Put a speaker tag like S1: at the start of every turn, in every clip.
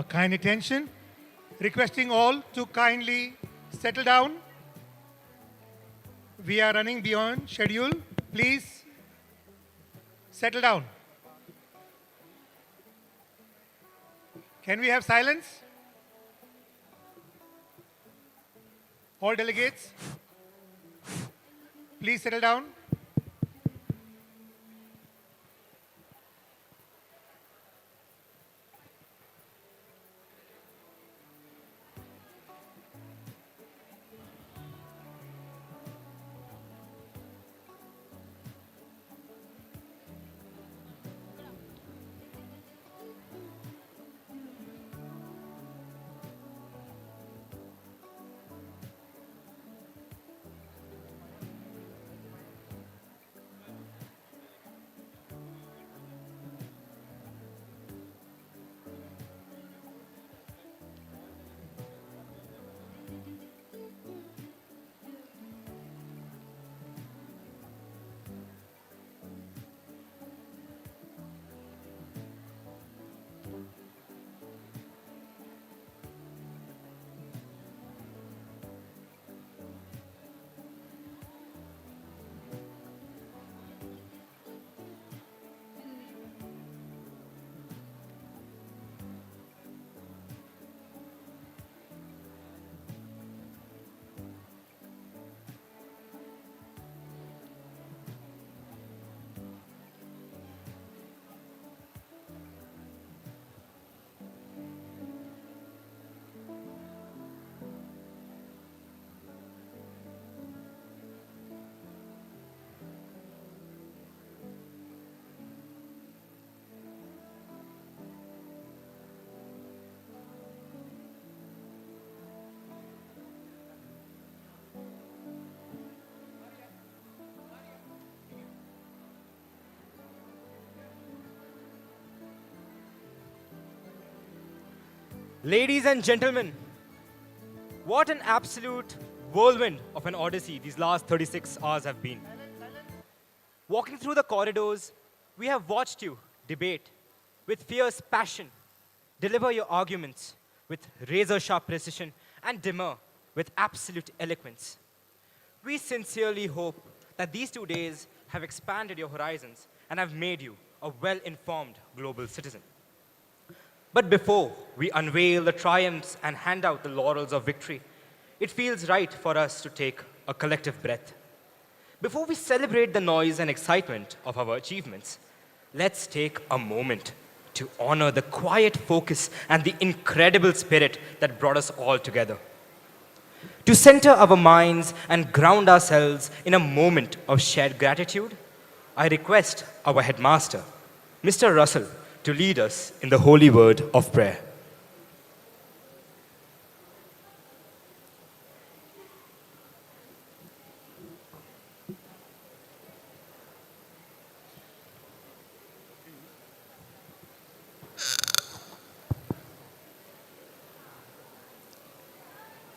S1: kind attention. Requesting all to kindly settle down. We are running beyond schedule. Please settle down. Can we have silence? All delegates, please settle down.
S2: Ladies and gentlemen, what an absolute whirlwind of an odyssey these last 36 hours have been. Walking through the corridors, we have watched you debate with fierce passion, deliver your arguments with razor-sharp precision, and demur with absolute eloquence. We sincerely hope that these 2 days have expanded your horizons and have made you a well-informed global citizen. But before we unveil the triumphs and hand out the laurels of victory, it feels right for us to take a collective breath. Before we celebrate the noise and excitement of our achievements, let's take a moment to honor the quiet focus and the incredible spirit that brought us all together. To center our minds and ground ourselves in a moment of shared gratitude, I request our headmaster, Mr. Russell, to lead us in the holy word of prayer.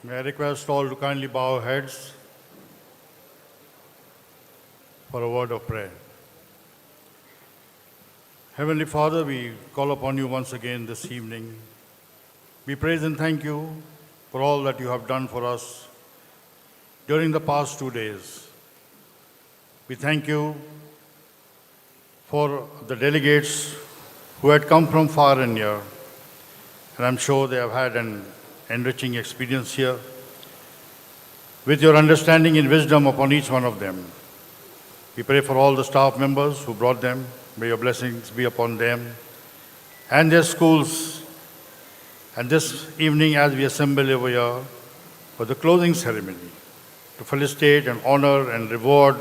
S3: May I request all to kindly bow our heads for a word of prayer. Heavenly Father, we call upon you once again this evening. We praise and thank you for all that you have done for us during the past 2 days. We thank you for the delegates who had come from far and near, and I'm sure they have had an enriching experience here. With your understanding and wisdom upon each one of them, we pray for all the staff members who brought them. May your blessings be upon them and their schools. And this evening, as we assemble over here for the closing ceremony, to felicitate and honor and reward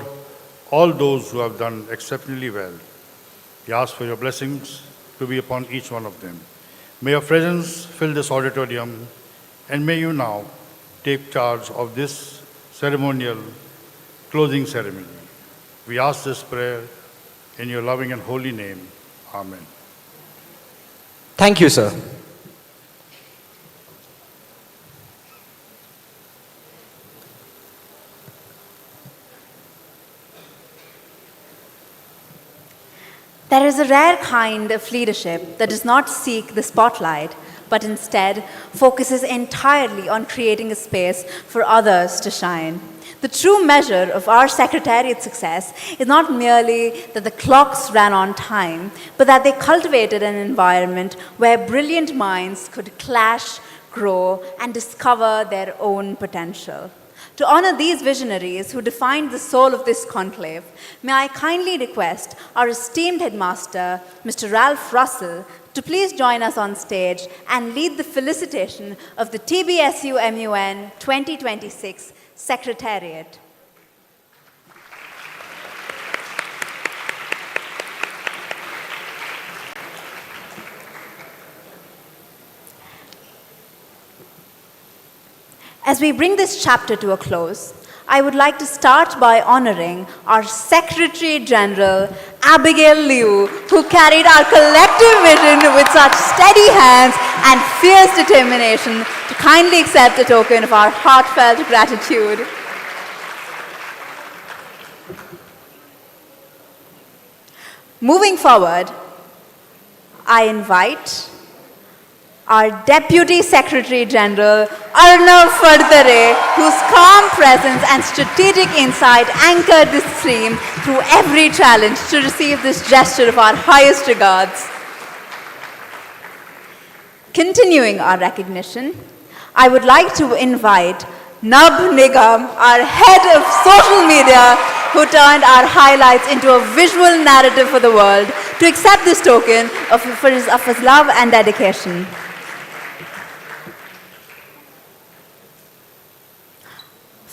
S3: all those who have done exceptionally well, we ask for your blessings to be upon each one of them. May your presence fill this auditorium, and may you now take charge of this ceremonial closing ceremony. We ask this prayer in your loving and holy name. Amen.
S2: Thank you, sir.
S4: There is a rare kind of leadership that does not seek the spotlight, but instead focuses entirely on creating a space for others to shine. The true measure of our Secretariat's success is not merely that the clocks ran on time, but that they cultivated an environment where brilliant minds could clash, grow, and discover their own potential. To honor these visionaries who defined the soul of this conclave, may I kindly request our esteemed headmaster, Mr. Ralph Russell, to please join us on stage and lead the felicitation of the TBSU MUN 2026 Secretariat. As we bring this chapter to a close, I would like to start by honoring our Secretary General, Abigail Liu, who carried our collective vision with such steady hands and fierce determination to kindly accept a token of our heartfelt gratitude. Moving forward, I invite our Deputy Secretary General, Arnav Fardare, whose calm presence and strategic insight anchored this stream through every challenge, to receive this gesture of our highest regards. Continuing our recognition, I would like to invite Nab Nigam, our head of social media, who turned our highlights into a visual narrative for the world, to accept this token of his love and dedication.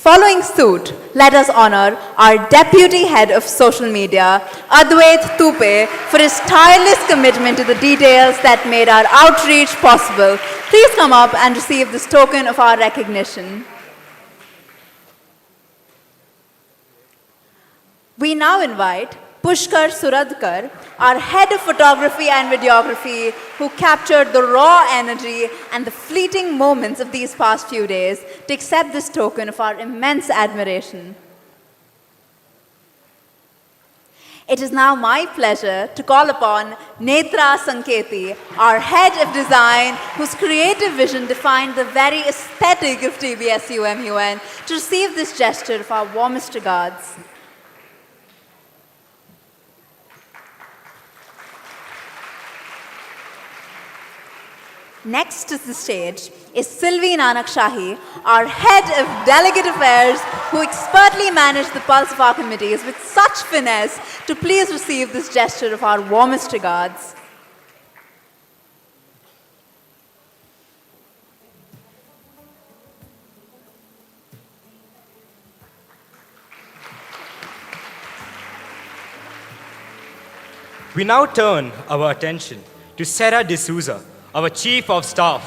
S4: Following suit, let us honor our Deputy Head of Social Media, Advait Tupe, for his tireless commitment to the details that made our outreach possible. Please come up and receive this token of our recognition. We now invite Pushkar Suradkar, our head of photography and videography, who captured the raw energy and the fleeting moments of these past few days, to accept this token of our immense admiration. It is now my pleasure to call upon Netra Sanketi, our head of design, whose creative vision defined the very aesthetic of TBSU MUN, to receive this gesture of our warmest regards. Next to the stage is Sylvie Nanak Shahi, our head of delegate affairs, who expertly managed the pulse of our committees with such finesse, to please receive this gesture of our warmest regards.
S2: We now turn our attention to Sarah D'Souza, our Chief of Staff,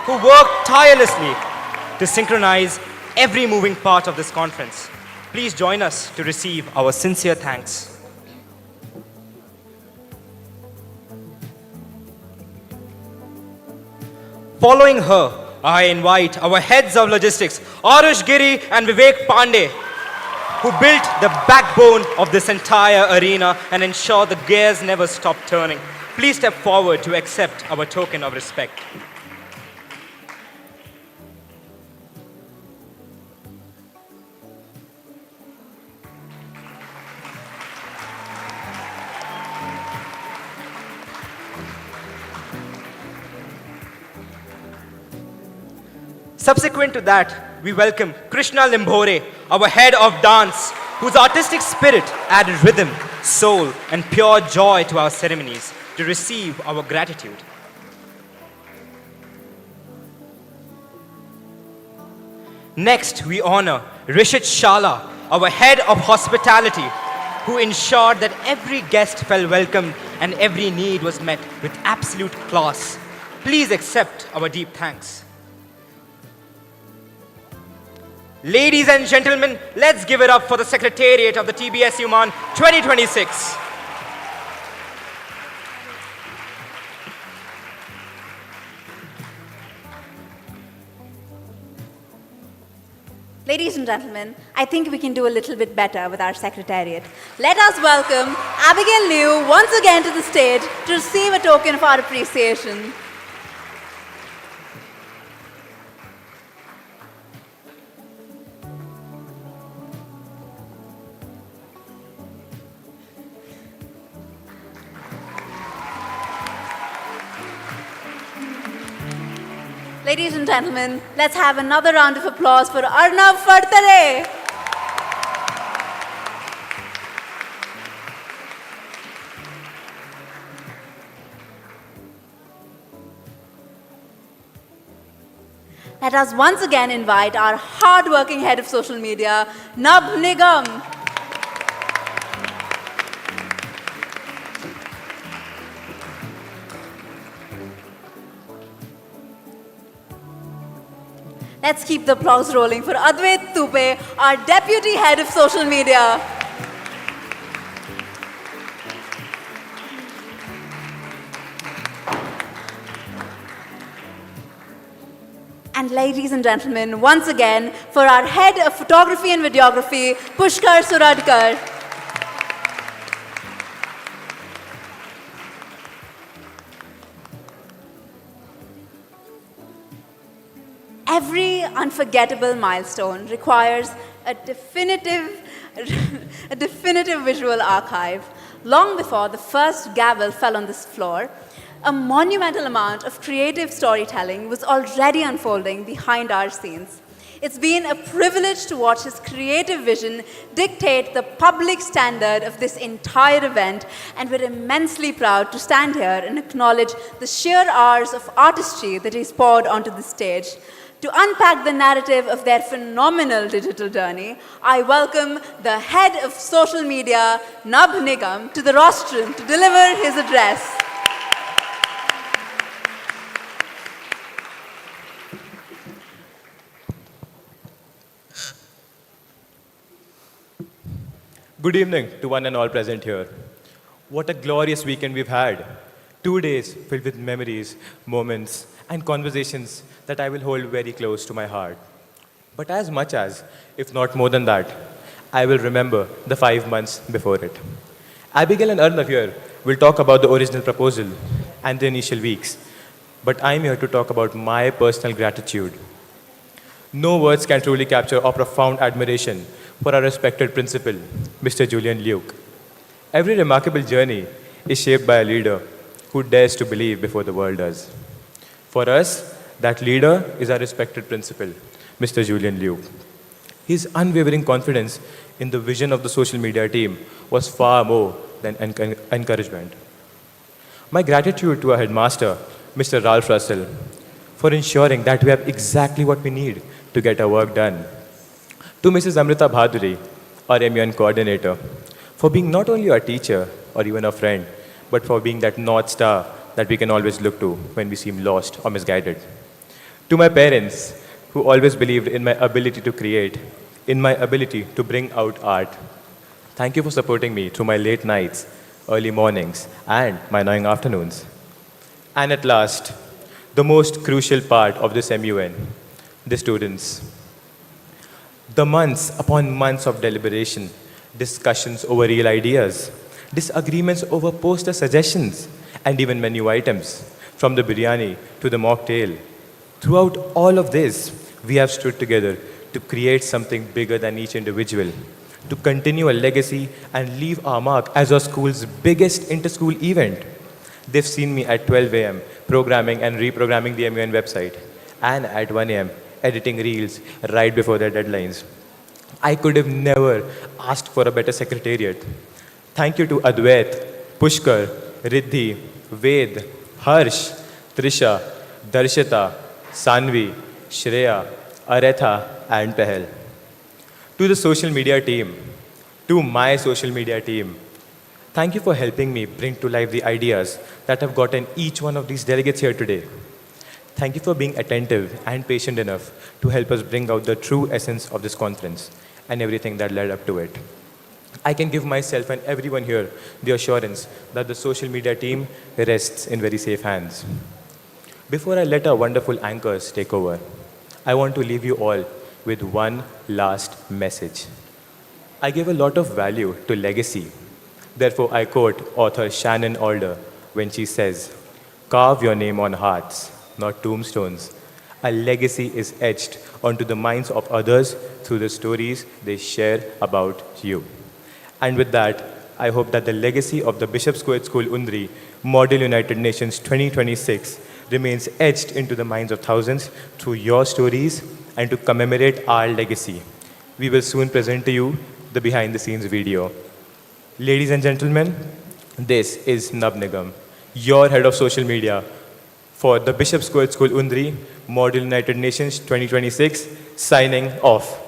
S2: who worked tirelessly to synchronize every moving part of this conference. Please join us to receive our sincere thanks. Following her, I invite our heads of logistics, Arush Giri and Vivek Pandey, who built the backbone of this entire arena and ensured the gears never stop turning. Please step forward to accept our token of respect. Subsequent to that, we welcome Krishna Limbore, our head of dance, whose artistic spirit added rhythm, soul, and pure joy to our ceremonies, to receive our gratitude. Next, we honor Rishit Shala, our head of hospitality, who ensured that every guest felt welcomed and every need was met with absolute class. Please accept our deep thanks. Ladies and gentlemen, let's give it up for the Secretariat of the TBSU MUN 2026.
S4: Ladies and gentlemen, I think we can do a little bit better with our Secretariat. Let us welcome Abigail Liu once again to the stage to receive a token of our appreciation. Ladies and gentlemen, let's have another round of applause for Arnav Fartare. Let us once again invite our hard-working head of social media, Nab Nigam. Let's keep the applause rolling for Advait Tupe, our deputy head of social media. And ladies and gentlemen, once again, for our head of photography and videography, Pushkar Suradkar. Every unforgettable milestone requires a definitive visual archive. Long before the first gavel fell on this floor, a monumental amount of creative storytelling was already unfolding behind our scenes. It's been a privilege to watch his creative vision dictate the public standard of this entire event, and we're immensely proud to stand here and acknowledge the sheer hours of artistry that he's poured onto the stage. To unpack the narrative of their phenomenal digital journey, I welcome the head of social media, Nab Nigam, to the rostrum to deliver his address.
S5: Good evening to one and all present here. What a glorious weekend we've had. 2 days filled with memories, moments, and conversations that I will hold very close to my heart. But as much as, if not more than that, I will remember the 5 months before it. Abigail and Arnav here will talk about the original proposal and the initial weeks. But I'm here to talk about my personal gratitude. No words can truly capture our profound admiration for our respected principal, Mr. Julian Luke. Every remarkable journey is shaped by a leader who dares to believe before the world does. For us, that leader is our respected principal, Mr. Julian Luke. His unwavering confidence in the vision of the social media team was far more than encouragement. My gratitude to our headmaster, Mr. Ralph Russell, for ensuring that we have exactly what we need to get our work done. To Mrs. Amrita Bhaduri, our MUN coordinator, for being not only our teacher or even a friend, but for being that North Star that we can always look to when we seem lost or misguided. To my parents, who always believed in my ability to create, in my ability to bring out art. Thank you for supporting me through my late nights, early mornings, and my annoying afternoons. And at last, the most crucial part of this MUN, the students. The months upon months of deliberation, discussions over real ideas, disagreements over poster suggestions, and even menu items, from the biryani to the mocktail. Throughout all of this, we have stood together to create something bigger than each individual, to continue a legacy and leave our mark as our school's biggest inter-school event. They've seen me at 12 a.m. programming and reprogramming the MUN website, and at 1 a.m. editing reels right before their deadlines. I could have never asked for a better secretariat. Thank you to Advait, Pushkar, Riddhi, Ved, Harsh, Trisha, Darshita, Sanvi, Shreya, Aretha, and Pehel. To the social media team, to my social media team, thank you for helping me bring to life the ideas that have gotten each one of these delegates here today. Thank you for being attentive and patient enough to help us bring out the true essence of this conference and everything that led up to it. I can give myself and everyone here the assurance that the social media team rests in very safe hands. Before I let our wonderful anchors take over, I want to leave you all with one last message. I give a lot of value to legacy. Therefore, I quote author Shannon Alder when she says, "Carve your name on hearts, not tombstones. A legacy is etched onto the minds of others through the stories they share about you." And with that, I hope that the legacy of the Bishop Square School Undri, Model United Nations 2026, remains etched into the minds of thousands through your stories and to commemorate our legacy. We will soon present to you the behind the scenes video. Ladies and gentlemen, this is Nab Nigam, your head of social media for the Bishop Square School Undri, Model United Nations 2026, signing off.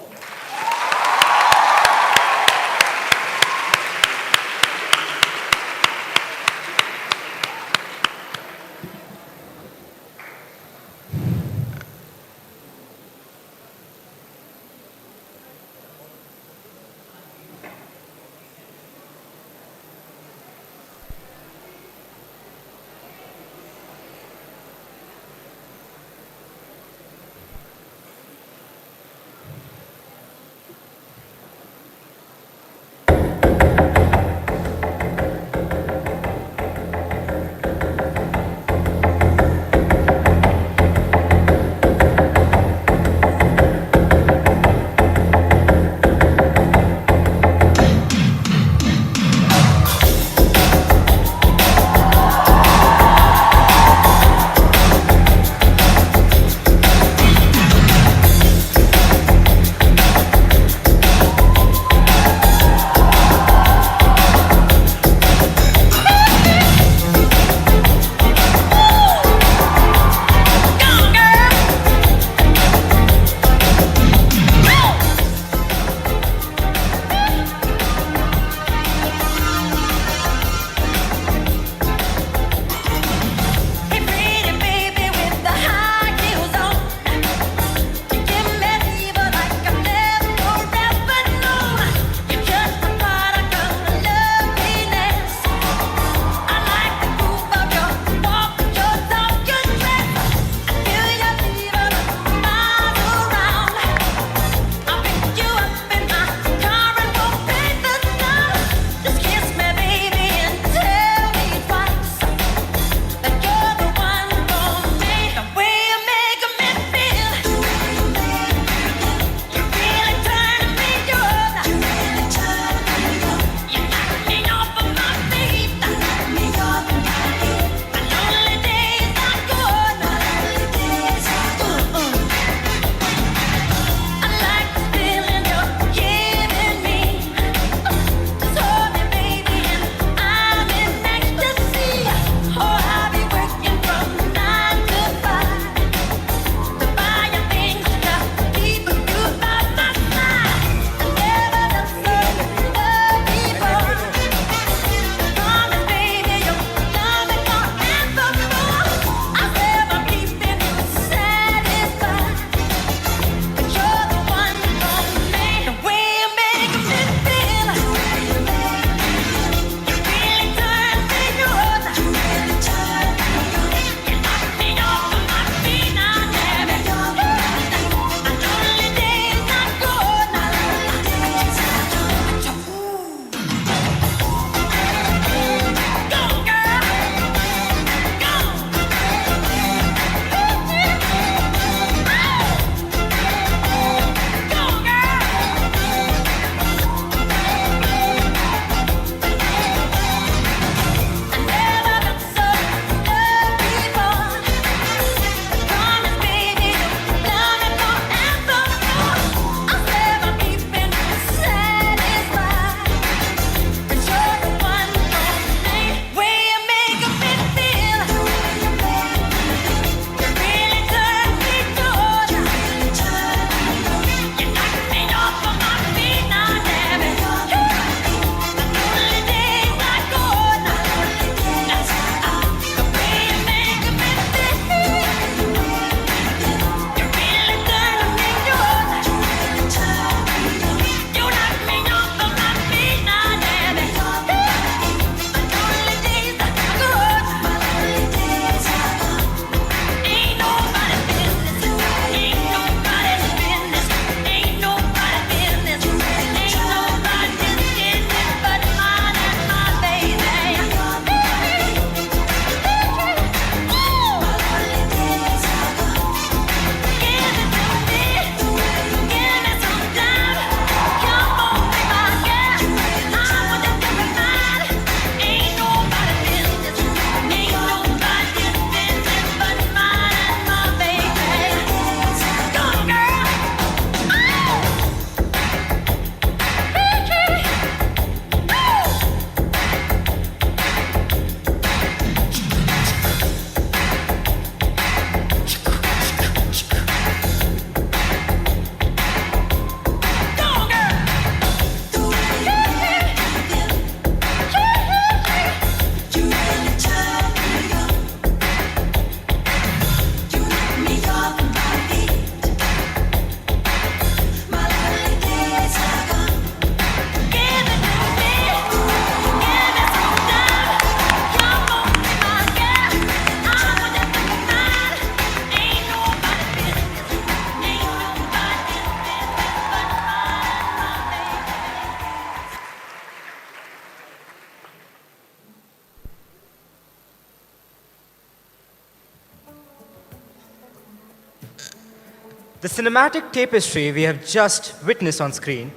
S2: The cinematic tapestry we have just witnessed on screen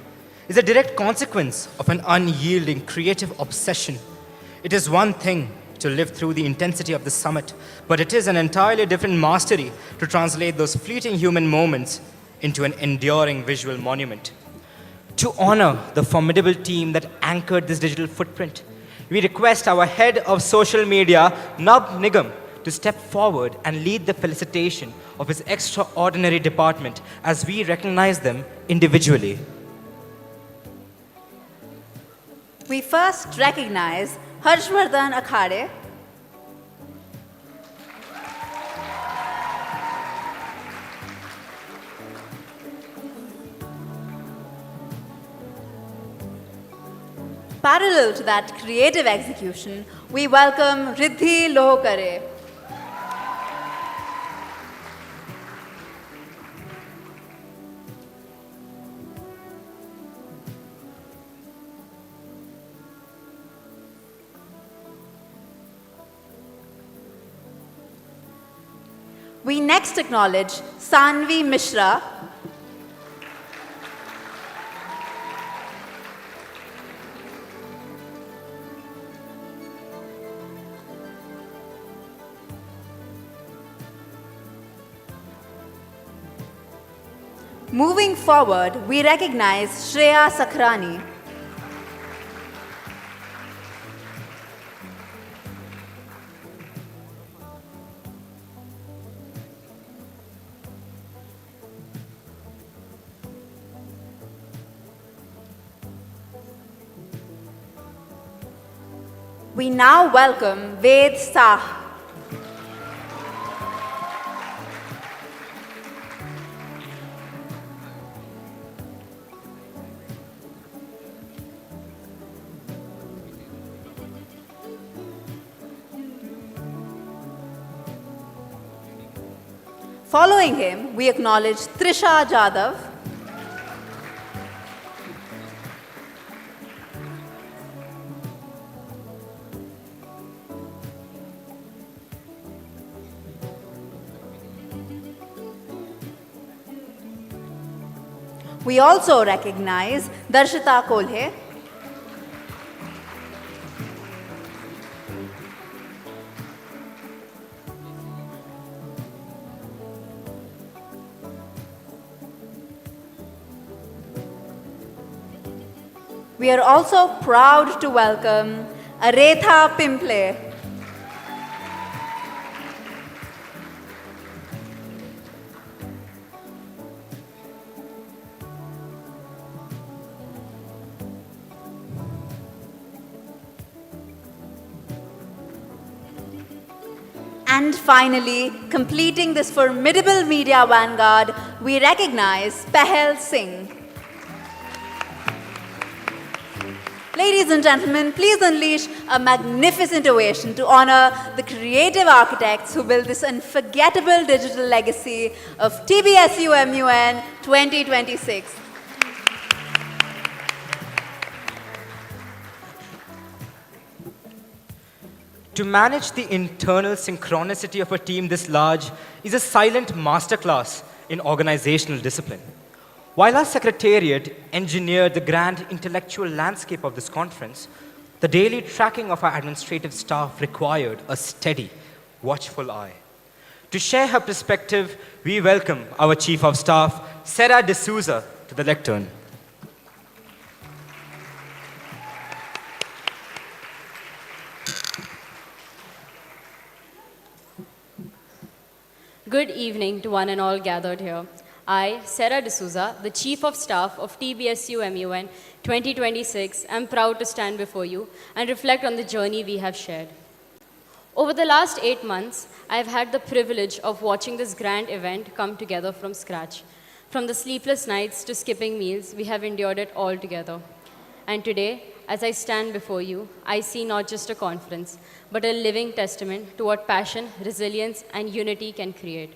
S2: is a direct consequence of an unyielding creative obsession. It is one thing to live through the intensity of the summit, but it is an entirely different mastery to translate those fleeting human moments into an enduring visual monument. To honor the formidable team that anchored this digital footprint, we request our head of social media, Nab Nigam, to step forward and lead the felicitation of his extraordinary department as we recognize them individually.
S4: We first recognize Harshvardhan Akhare, parallel to that creative execution, we welcome Riddhi Lohkare. We next acknowledge Sanvi Mishra, moving forward, we recognize Shreya Sakrani. We now welcome Ved Sah. Following him, we acknowledge Trisha Jadhav. We also recognize Darshita Kolhe. We are also proud to welcome Aretha Pimple. And finally, completing this formidable media vanguard, we recognize Pahel Singh. Ladies and gentlemen, please unleash a magnificent ovation to honor the creative architects who built this unforgettable digital legacy of TBSU MUN 2026.
S2: To manage the internal synchronicity of a team this large is a silent masterclass in organizational discipline. While our secretariat engineered the grand intellectual landscape of this conference, the daily tracking of our administrative staff required a steady, watchful eye. To share her perspective, we welcome our Chief of Staff, Sarah D'Souza, to the lectern.
S6: Good evening to one and all gathered here. I, Sarah D'Souza, the Chief of Staff of TBSU MUN 2026, am proud to stand before you and reflect on the journey we have shared. Over the last 8 months, I have had the privilege of watching this grand event come together from scratch. From the sleepless nights to skipping meals, we have endured it all together. And today, as I stand before you, I see not just a conference, but a living testament to what passion, resilience, and unity can create.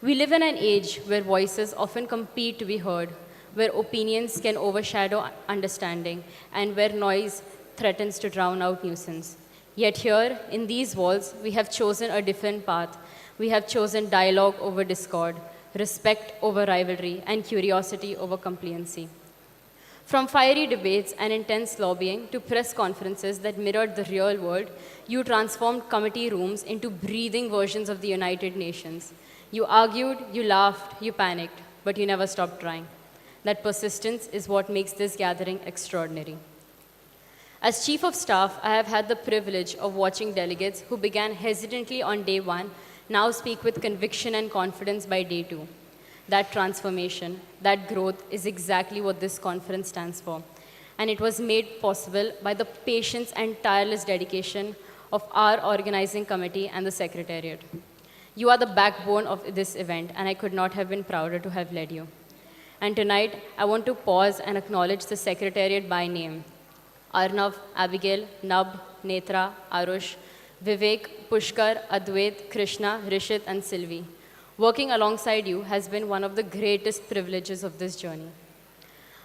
S6: We live in an age where voices often compete to be heard, where opinions can overshadow understanding, and where noise threatens to drown out nuisance. Yet here, in these walls, we have chosen a different path. We have chosen dialogue over discord, respect over rivalry, and curiosity over compliancy. From fiery debates and intense lobbying to press conferences that mirrored the real world, you transformed committee rooms into breathing versions of the United Nations. You argued, you laughed, you panicked, but you never stopped trying. That persistence is what makes this gathering extraordinary. As Chief of Staff, I have had the privilege of watching delegates who began hesitantly on day one now speak with conviction and confidence by day two. That transformation, that growth is exactly what this conference stands for. And it was made possible by the patience and tireless dedication of our organizing committee and the Secretariat. You are the backbone of this event, and I could not have been prouder to have led you. And tonight, I want to pause and acknowledge the Secretariat by name. Arnav, Abigail, Nab, Netra, Arush, Vivek, Pushkar, Advait, Krishna, Rishit, and Sylvie. Working alongside you has been one of the greatest privileges of this journey.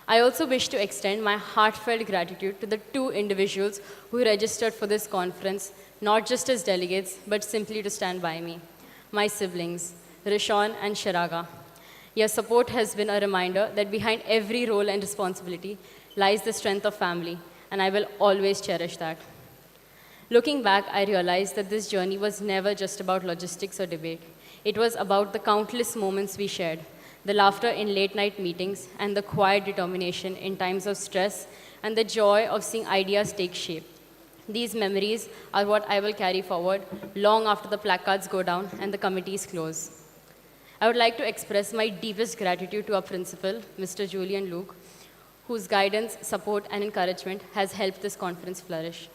S6: I also wish to extend my heartfelt gratitude to the two individuals who registered for this conference, not just as delegates, but simply to stand by me. My siblings, Rishon and Shiraga. Your support has been a reminder that behind every role and responsibility lies the strength of family, and I will always cherish that. Looking back, I realized that this journey was never just about logistics or debate. It was about the countless moments we shared, the laughter in late-night meetings, and the quiet determination in times of stress, and the joy of seeing ideas take shape. These memories are what I will carry forward long after the placards go down and the committees close. I would like to express my deepest gratitude to our principal, Mr. Julian Luke, whose guidance, support, and encouragement has helped this conference flourish.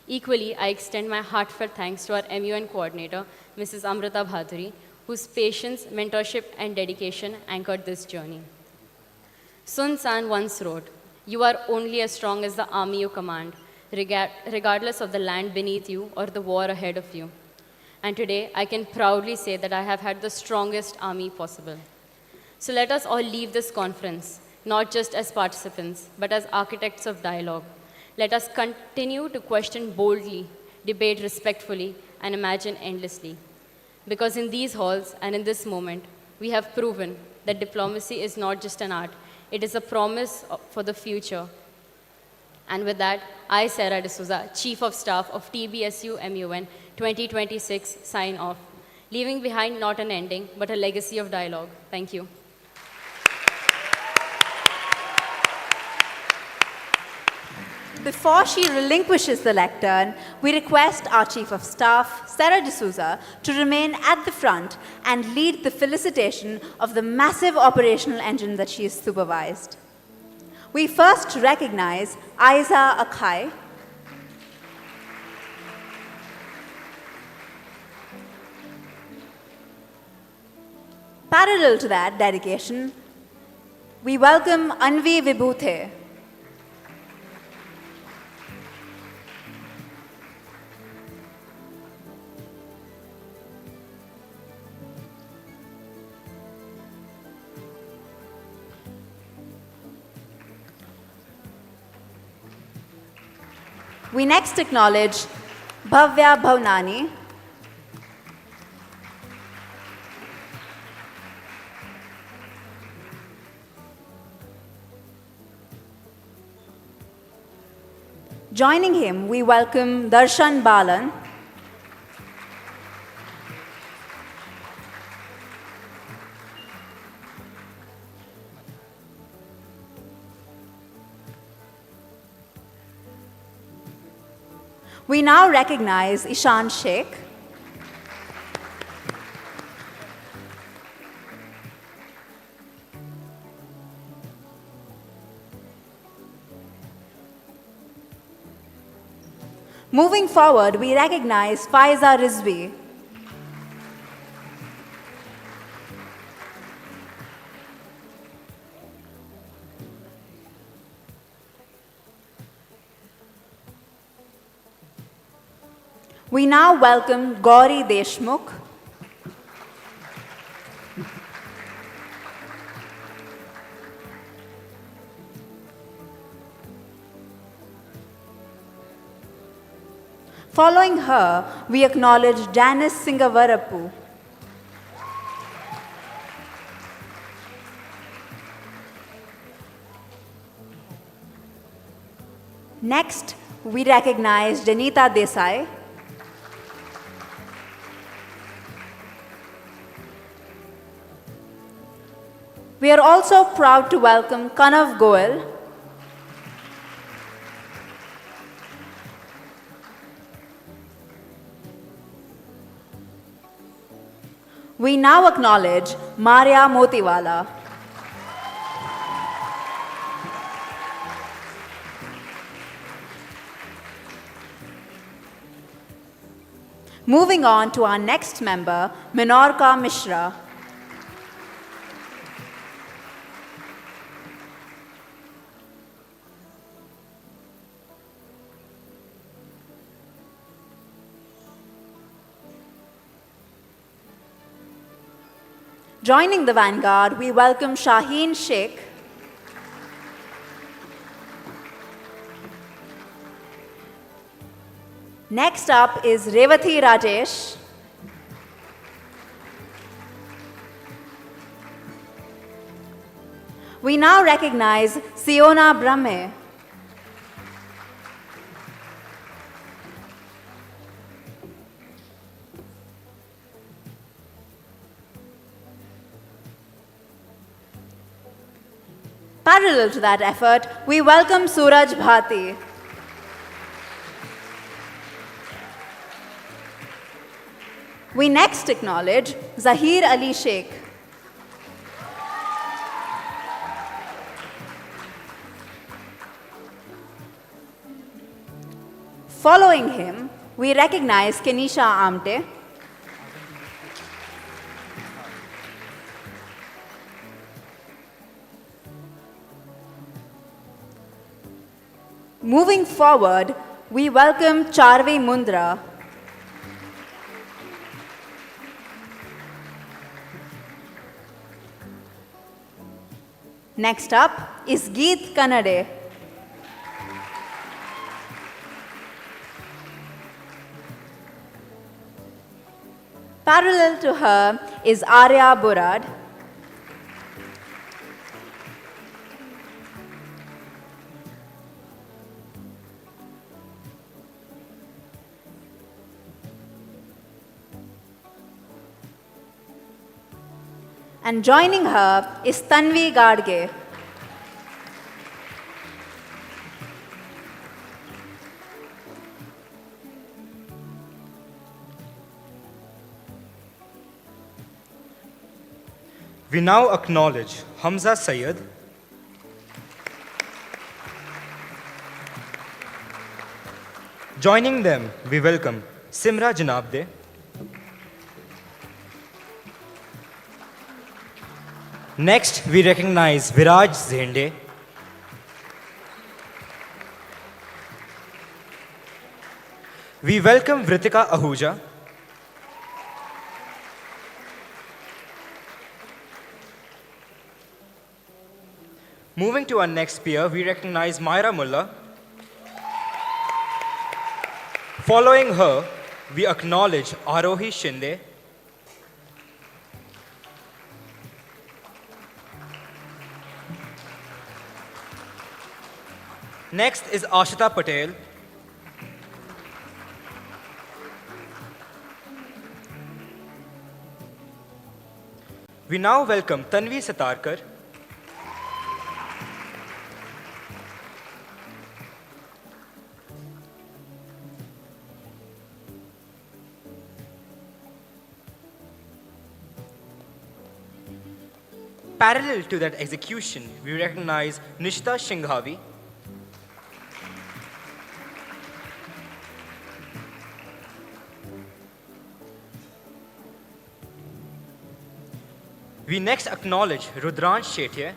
S6: Equally, I extend my heartfelt thanks to our MUN coordinator, Mrs. Amrita Bhaduri, whose patience, mentorship, and dedication anchored this journey. Sun Tzu once wrote, "You are only as strong as the army you command, regardless of the land beneath you or the war ahead of you." And today, I can proudly say that I have had the strongest army possible. So let us all leave this conference, not just as participants, but as architects of dialogue. Let us continue to question boldly, debate respectfully, and imagine endlessly. Because in these halls and in this moment, we have proven that diplomacy is not just an art, it is a promise for the future. And with that, I, Sarah D'Souza, Chief of Staff of TBSU MUN 2026, sign off, leaving behind not an ending, but a legacy of dialogue. Thank you.
S4: Before she relinquishes the lectern, we request our Chief of Staff, Sarah D'Souza, to remain at the front and lead the felicitation of the massive operational engine that she has supervised. We first recognize Aiza Akai. Parallel to that dedication, we welcome Anvi Vibhute. We next acknowledge Bhavya Bhavnani. Joining him, we welcome Darshan Balan. We now recognize Ishan Sheikh. Moving forward, we recognize Faiza Rizvi. We now welcome Gauri Deshmukh. Following her, we acknowledge Janice Singavarapu. Next, we recognize Janita Desai. We are also proud to welcome Kanav Goel. We now acknowledge Maria Motiwala. Moving on to our next member, Minorka Mishra. Joining the vanguard, we welcome Shaheen Sheikh. Next up is Revathi Rajesh. We now recognize Siona Brahme. Parallel to that effort, we welcome Suraj Bhati. We next acknowledge Zahir Ali Sheikh. Following him, we recognize Kenisha Amte. Moving forward, we welcome Charvi Mundra. Next up is Geet Kannade. Parallel to her is Arya Burad. And joining her is Tanvi Gadge.
S2: We now acknowledge Hamza Syed, joining them, we welcome Simra Janabde, next, we recognize Viraj Zende, we welcome Vritika Ahuja, moving to our next peer, we recognize Myra Mullah. Following her, we acknowledge Arohi Shinde. Next is Ashita Patel. We now welcome Tanvi Satarkar. Parallel to that execution, we recognize Nishita Shinghavi. We next acknowledge Rudransh Shetye.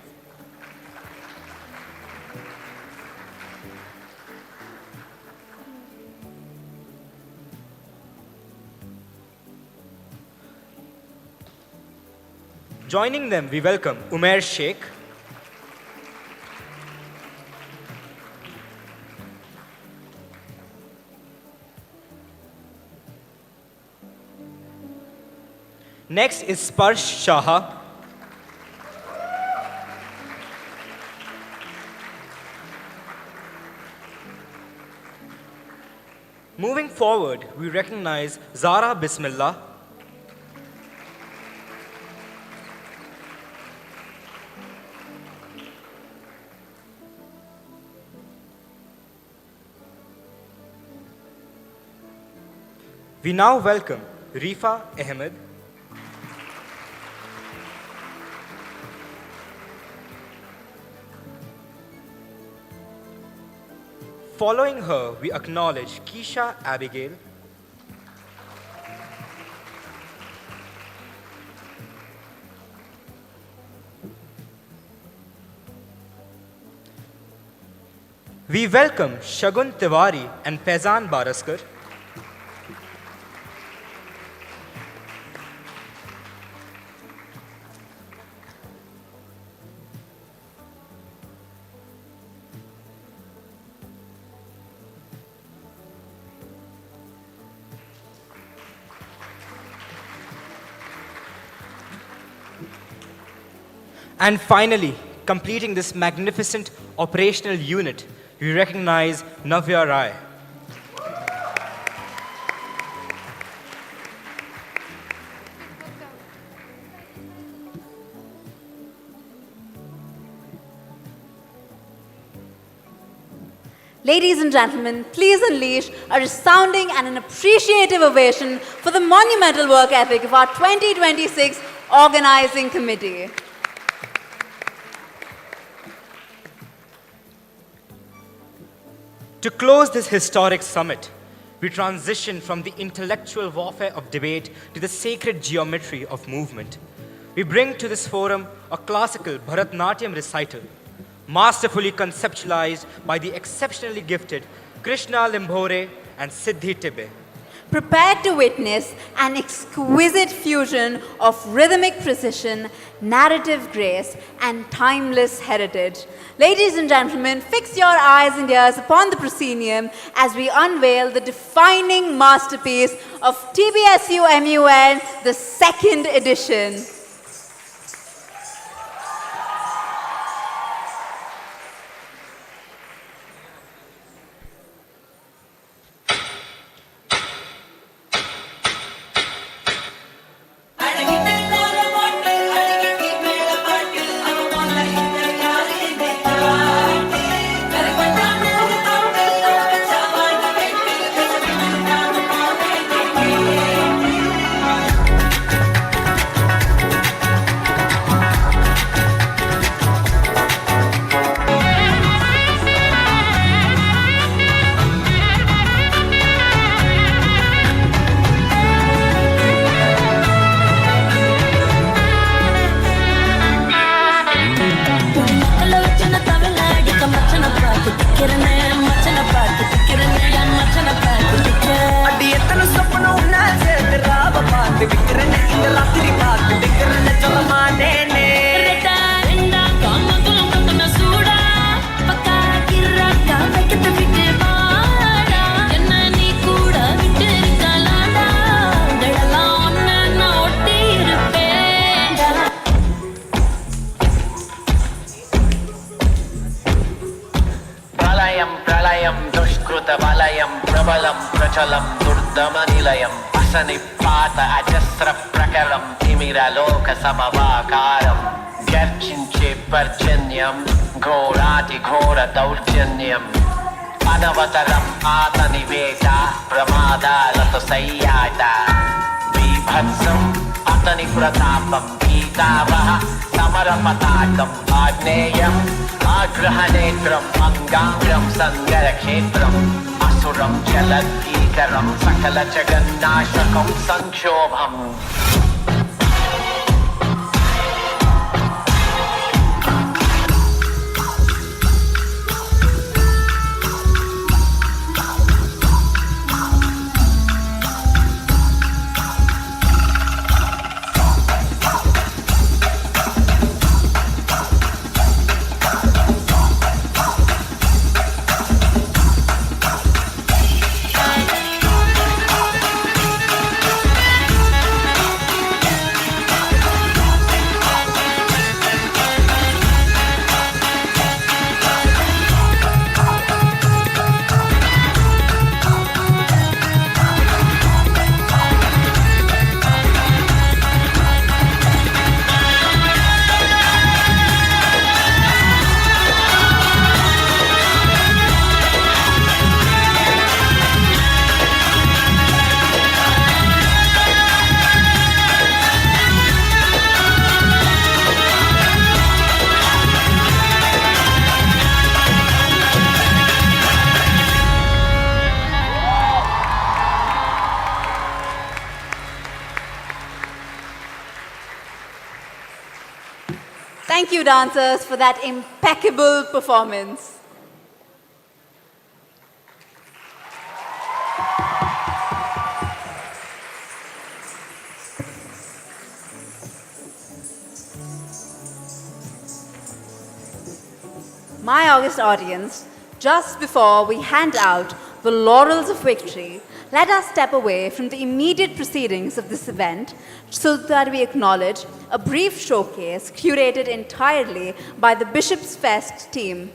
S2: Joining them, we welcome Umair Sheikh. Next is Sparsh Shaha. Moving forward, we recognize Zara Bismillah, we now welcome Rifa Ahmed, following her, we acknowledge Keisha Abigail, we welcome Shagun Tiwari and Faizan Baraskar, and finally, completing this magnificent operational unit, we recognize Navya Rai.
S4: Ladies and gentlemen, please unleash a resounding and an appreciative ovation for the monumental work ethic of our 2026 organizing committee.
S2: To close this historic summit, we transition from the intellectual warfare of debate to the sacred geometry of movement. We bring to this forum a classical Bharatnatyam recital, masterfully conceptualized by the exceptionally gifted Krishna Limbhore and Siddhi Tibbe.
S4: Prepared to witness an exquisite fusion of rhythmic precision, narrative grace, and timeless heritage. Ladies and gentlemen, fix your eyes and ears upon the proscenium as we unveil the defining masterpiece of TBSU MUN, the second edition.
S7: प्रलयं प्रबलं प्रचलं दुर्दमनिलयं असनिपात अजस्र प्रकलं तिमिरलोकसमवाकारं गर्जिंचे पर्जन्यं घोरातिघोर दौर्जन्यम् अनवतरम् आतनिवेदा प्रमादालतसय्यादा बीभत्सम् अतनि प्रतापं गीतावः समरपताकम् आग्नेयम् आग्रहनेत्रम् अङ्गाङ्गं सङ्गरक्षेत्रम् असुरं जलद्गीकरं सकलजगन्नाशकं संक्षोभम्
S4: Thank you, dancers, for that impeccable performance. My august audience, just before we hand out the laurels of victory, let us step away from the immediate proceedings of this event so that we acknowledge a brief showcase curated entirely by the Bishop's Fest team.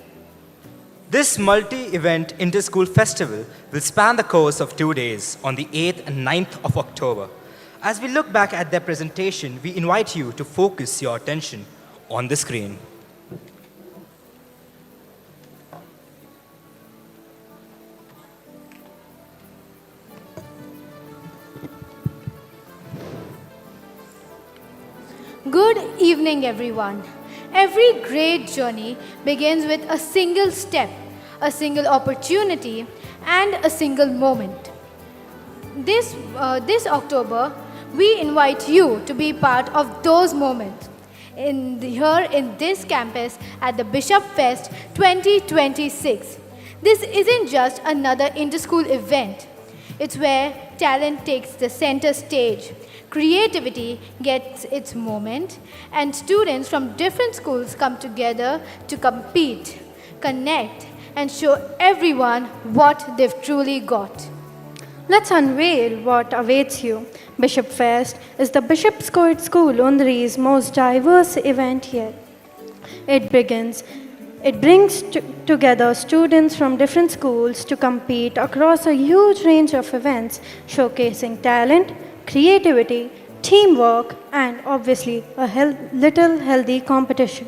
S2: This multi-event inter-school festival will span the course of 2 days on the 8th and 9th of October. As we look back at their presentation, we invite you to focus your attention on the screen.
S8: Good evening, everyone. Every great journey begins with a single step, a single opportunity, and a single moment. This October, we invite you to be part of those moments here in this campus at the Bishop Fest 2026. This isn't just another inter-school event. It's where talent takes the center stage, creativity gets its moment, and students from different schools come together to compete, connect, and show everyone what they've truly got.
S9: Let's unveil what awaits you. Bishop Fest is the Bishop's Co-ed School Undri's most diverse event yet. It brings together students from different schools to compete across a huge range of events, showcasing talent, creativity, teamwork, and obviously a little healthy competition.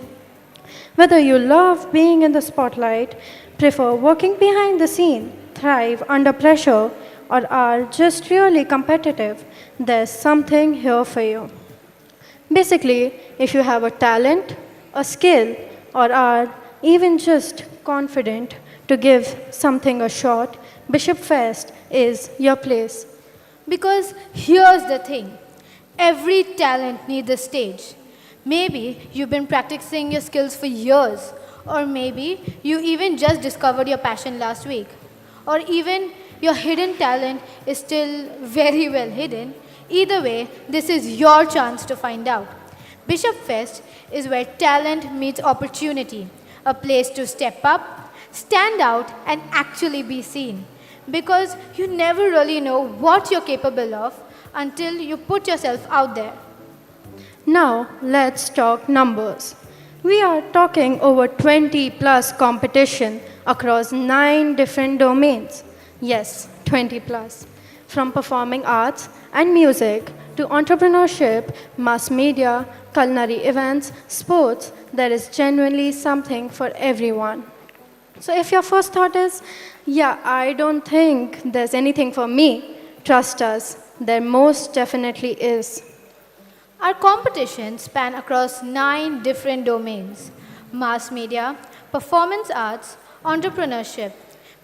S9: Whether you love being in the spotlight, prefer working behind the scene, thrive under pressure, or are just really competitive, there's something here for you. Basically, if you have a talent, a skill, or are even just confident to give something a shot, Bishop Fest is your place.
S8: Because here's the thing, every talent needs a stage. Maybe you've been practicing your skills for years, or maybe you even just discovered your passion last week, or even your hidden talent is still very well hidden. Either way, this is your chance to find out. Bishop Fest is where talent meets opportunity, a place to step up, stand out, and actually be seen. Because you never really know what you're capable of until you put yourself out there.
S9: Now, let's talk numbers. We are talking over 20 plus competition across 9 different domains. Yes, 20 plus. From performing arts and music to entrepreneurship, mass media, culinary events, sports, there is genuinely something for everyone. So if your first thought is, yeah, I don't think there's anything for me, trust us, there most definitely is.
S8: Our competitions span across 9 different domains: mass media, performance arts, entrepreneurship,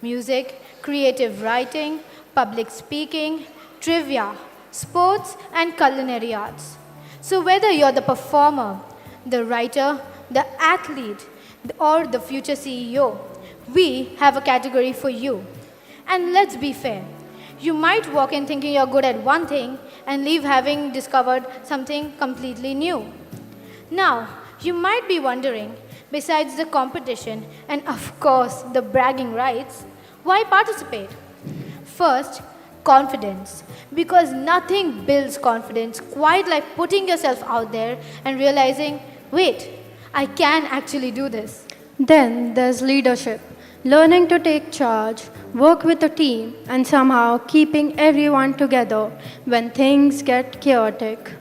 S8: music, creative writing, public speaking, trivia, sports, and culinary arts. So whether you're the performer, the writer, the athlete, or the future CEO, we have a category for you. And let's be fair, you might walk in thinking you're good at one thing and leave having discovered something completely new. Now, you might be wondering, besides the competition and of course the bragging rights, why participate? First, confidence. Because nothing builds confidence quite like putting yourself out there and realizing, wait, I can actually do this.
S9: Then there's leadership, learning to take charge, work with a team, and somehow keeping everyone together when things get chaotic.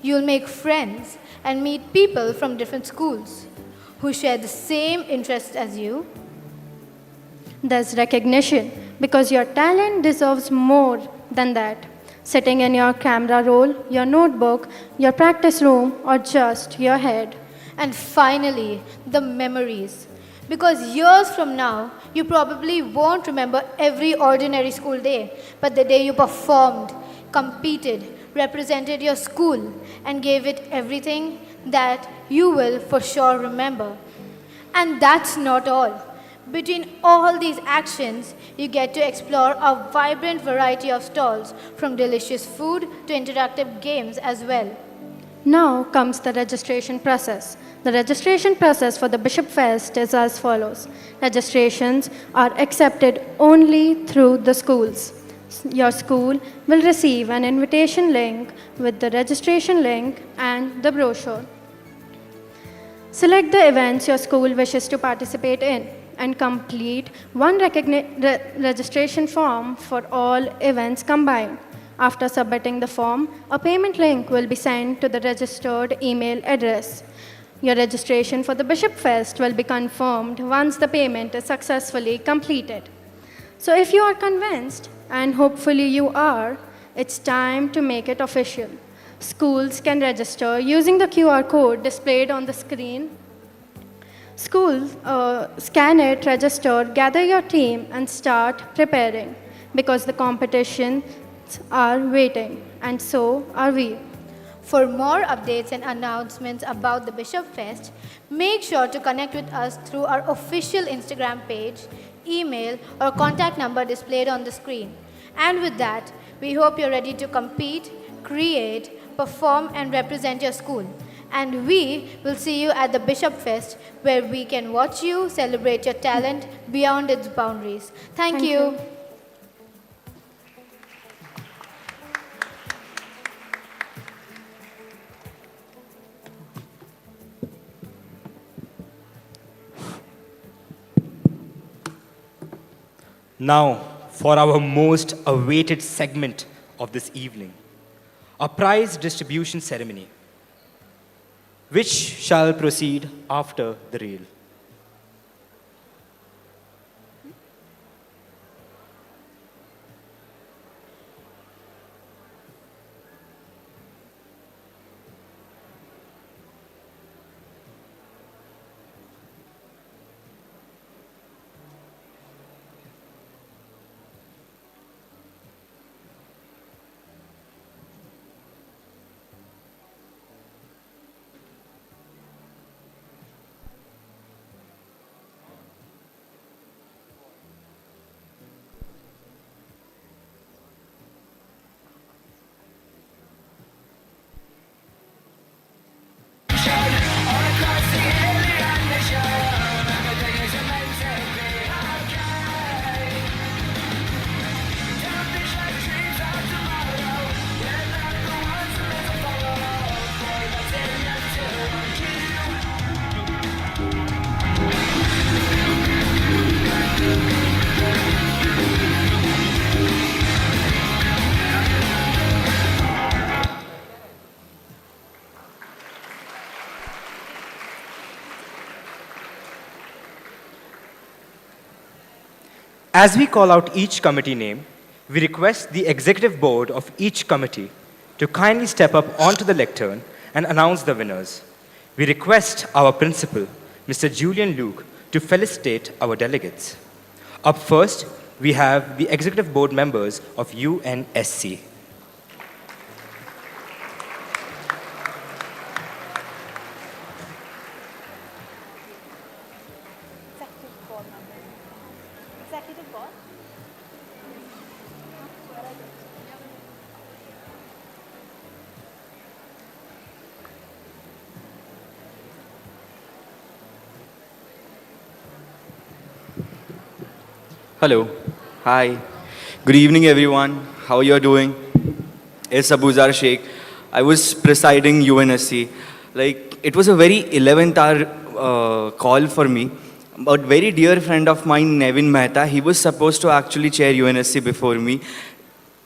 S8: You'll make friends and meet people from different schools who share the same interests as you.
S9: There's recognition, because your talent deserves more than that. Sitting in your camera roll, your notebook, your practice room, or just your head.
S8: And finally, the memories. Because years from now, you probably won't remember every ordinary school day, but the day you performed, competed, represented your school, and gave it everything. that you will for sure remember. And that's not all. Between all these actions, you get to explore a vibrant variety of stalls, from delicious food to interactive games as well.
S9: Now comes the registration process. The registration process for the Bishop Fest is as follows. Registrations are accepted only through the schools. Your school will receive an invitation link with the registration link and the brochure. Select the events your school wishes to participate in and complete one registration form for all events combined. After submitting the form, a payment link will be sent to the registered email address. Your registration for the Bishop Fest will be confirmed once the payment is successfully completed. So if you are convinced, and hopefully you are, it's time to make it official. Schools can register using the QR code displayed on the screen. Schools, scan it, register, gather your team, and start preparing, because the competitions are waiting, and so are we.
S8: For more updates and announcements about the Bishop Fest, make sure to connect with us through our official Instagram page, email, or contact number displayed on the screen. And with that, we hope you're ready to compete, create, perform, and represent your school. And we will see you at the Bishop Fest, where we can watch you celebrate your talent beyond its boundaries. Thank you.
S2: Now, for our most awaited segment of this evening, a prize distribution ceremony, which shall proceed after the reel. As we call out each committee name, we request the executive board of each committee to kindly step up onto the lectern and announce the winners. We request our principal, Mr. Julian Luke, to felicitate our delegates. Up first, we have the executive board members of UNSC.
S10: Hello. Hi. Good evening, everyone. How you are doing? It's Abuzar Sheikh. I was presiding UNSC. It was a very 11th hour call for me. A very dear friend of mine, Nevin Mehta, he was supposed to actually chair UNSC before me.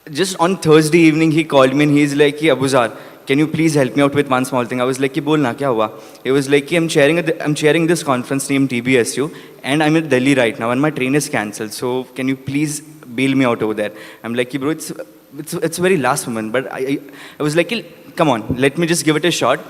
S10: Just on Thursday evening, he called me and he's like, Abuzar, can you please help me out with one small thing? I was like, bol na, kya hua? He was like, I'm chairing this conference named TBSU and I'm in Delhi right now and my train is cancelled. So can you please bail me out over there? I'm like, bro, it's very last moment. But I was like, come on, let me just give it a shot.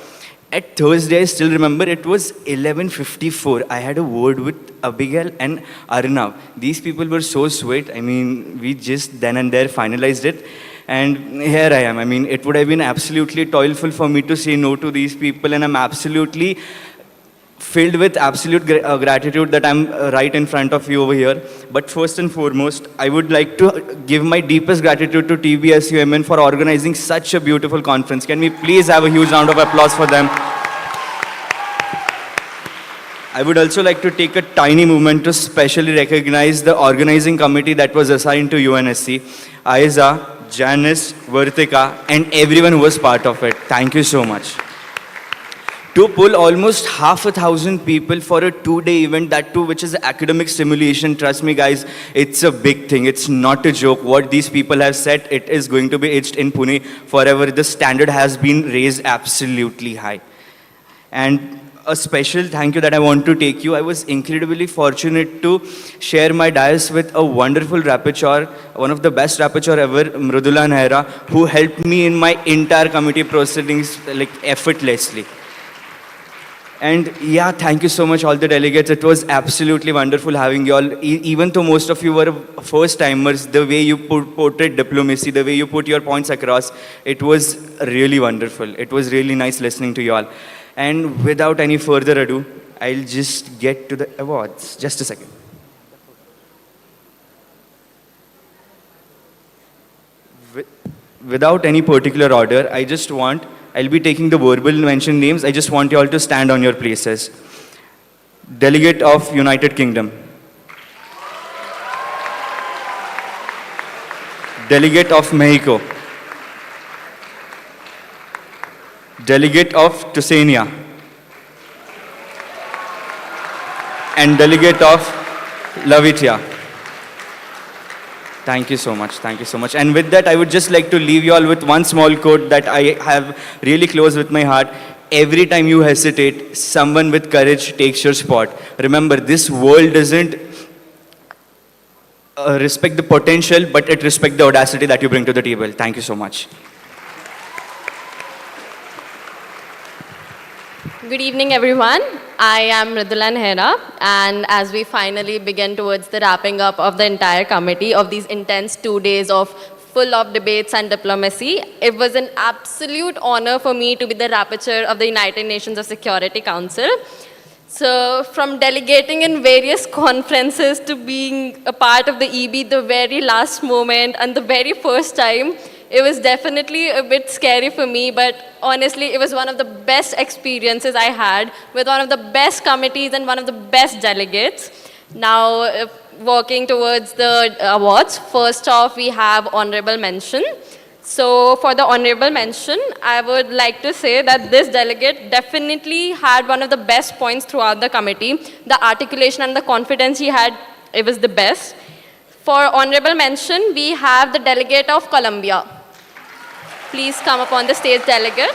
S10: At Thursday, I still remember it was 11:54. I had a word with Abigail and Arnav. These people were so sweet. I mean, we just then and there finalized it. And here I am. I mean, it would have been absolutely toilful for me to say no to these people, and I'm absolutely filled with absolute gratitude that I'm right in front of you over here. But first and foremost, I would like to give my deepest gratitude to TBSUMN for organizing such a beautiful conference. Can we please have a huge round of applause for them? I would also like to take a tiny moment to specially recognize the organizing committee that was assigned to UNSC, Aiza, Janice, Vartika, and everyone who was part of it. Thank you so much. To pull almost 5,000 people for a 2-day event, that too, which is academic simulation, trust me guys, it's a big thing. It's not a joke. What these people have said, it is going to be etched in Pune forever. The standard has been raised absolutely high. And a special thank you that I want to take you. I was incredibly fortunate to share my dais with a wonderful rapporteur, one of the best rapporteur ever, Mrudula Nehra, who helped me in my entire committee proceedings like effortlessly. And yeah, thank you so much all the delegates. It was absolutely wonderful having you all. Even though most of you were first timers, the way you portrayed diplomacy, the way you put your points across, it was really wonderful. It was really nice listening to you all. And without any further ado, I'll just get to the awards. Just a second. Without any particular order, I'll be taking the verbal mention names. I just want you all to stand on your places. Delegate of United Kingdom. Delegate of Mexico. Delegate of Tucania. And Delegate of Lavitia. Thank you so much. Thank you so much. And with that, I would just like to leave you all with one small quote that I have really close with my heart. Every time you hesitate, someone with courage takes your spot. Remember, this world doesn't respect the potential, but it respects the audacity that you bring to the table. Thank you so much.
S6: Good evening, everyone. I am Mrudula Nehra, and as we finally begin towards the wrapping up of the entire committee of these intense 2 days of full of debates and diplomacy, it was an absolute honor for me to be the rapporteur of the United Nations of Security Council. So from delegating in various conferences to being a part of the EB the very last moment and the very first time, it was definitely a bit scary for me, but honestly, it was one of the best experiences I had with one of the best committees and one of the best delegates. Now, walking towards the awards, first off, we have honorable mention. So for the honorable mention, I would like to say that this delegate definitely had one of the best points throughout the committee. The articulation and the confidence he had, it was the best. For honorable mention, we have the delegate of Colombia. Please come up on the stage, delegate.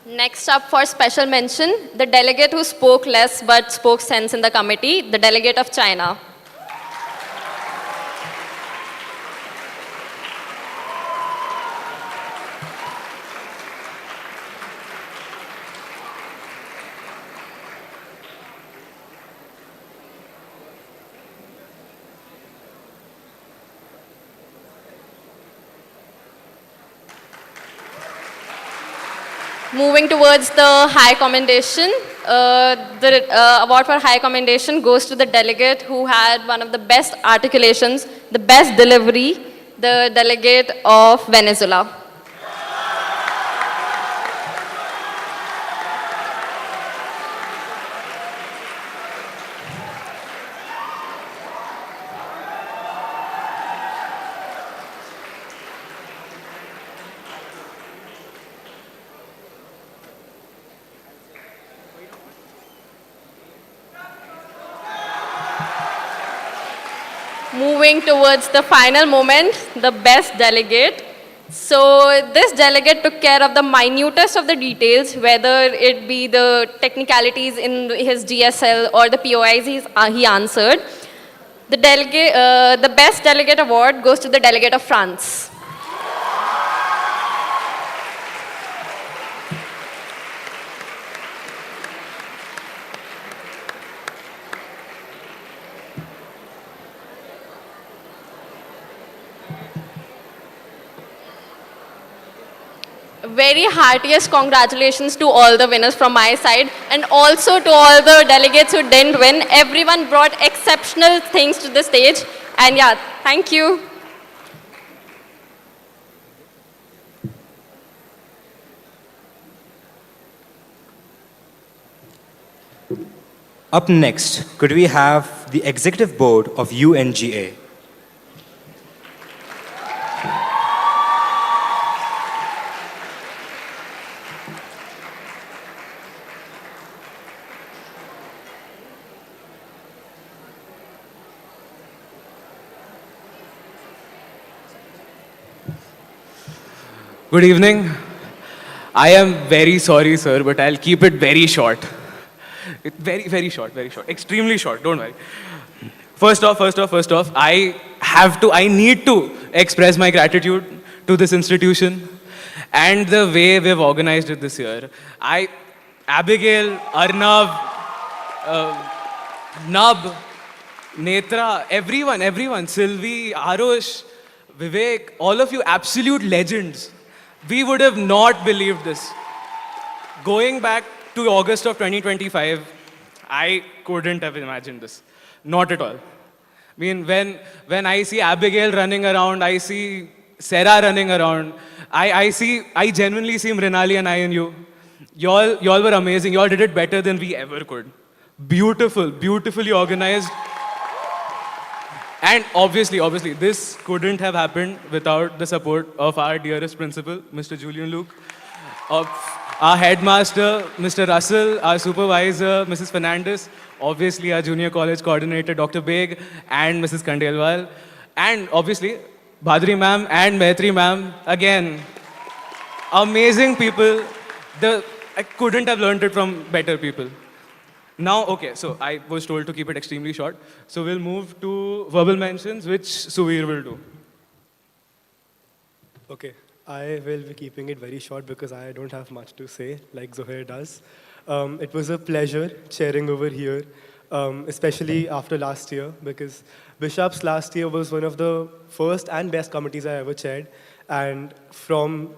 S6: Next up for special mention, the delegate who spoke less but spoke sense in the committee, the delegate of China. Moving towards the high commendation, the award for high commendation goes to the delegate who had one of the best articulations, the best delivery, the delegate of Venezuela. Moving towards the final moment, the best delegate,
S11: So this delegate took care of the minutest of the details, whether it be the technicalities in his DSL or the POIs he answered. The best delegate award goes to the delegate of France. Very heartiest congratulations to all the winners from my side, and also to all the delegates who didn't win. Everyone brought exceptional things to the stage, and yeah, thank you.
S2: Up next, could we have the executive board of UNGA?
S12: Good evening. I am very sorry, sir, but I'll keep it very short. Very short, very short. Extremely short, don't worry. First off, I need to express my gratitude to this institution and the way we've organized it this year. Abigail, Arnav, Nab, Netra, everyone, Sylvie, Arush, Vivek, all of you absolute legends. We would have not believed this. Going back to August of 2025, I couldn't have imagined this. Not at all. I mean, when I see Abigail running around, I see Sarah running around, I genuinely see Mrinali and I and you. Y'all were amazing. Y'all did it better than we ever could. Beautifully organized. And obviously, this couldn't have happened without the support of our dearest principal, Mr. Julian Luke, of our headmaster, Mr. Russell, our supervisor, Mrs. Fernandez, obviously our junior college coordinator, Dr. Beg, and Mrs. Kandelwal, and obviously Bhadri ma'am and Maitri ma'am, again, amazing people. I couldn't have learned it from better people. Now, okay, so I was told to keep it extremely short. So we'll move to verbal mentions, which Suvir will do.
S13: Okay, I will be keeping it very short because I don't have much to say, like Zohair does. It was a pleasure chairing over here, especially after last year, because Bishops last year was one of the first and best committees I ever chaired. And from,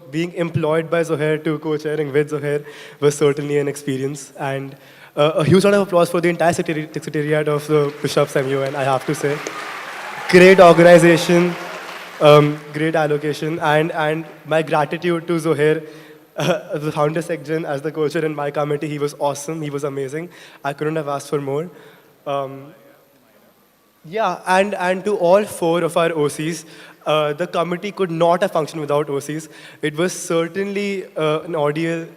S13: being employed by Zohair to co-chairing with Zohair was certainly an experience. And a huge round of applause for the entire secretariat of the Bishops MUN, I have to say. Great organization, great allocation, and my gratitude to Zohair, the founder section, as the co-chair in my committee. He was awesome, he was amazing. I couldn't have asked for more. And to all four of our OCs, the committee could not have functioned without OCs. It was certainly an ordeal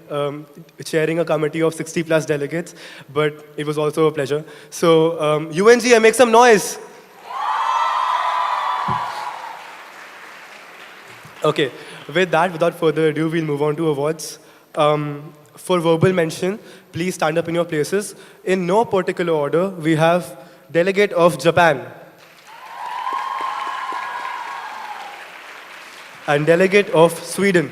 S13: chairing a committee of 60 plus delegates, but it was also a pleasure. So UNGA, make some noise. Okay, with that, without further ado, we'll move on to awards. For verbal mention, please stand up in your places. In no particular order, we have Delegate of Japan and Delegate of Sweden.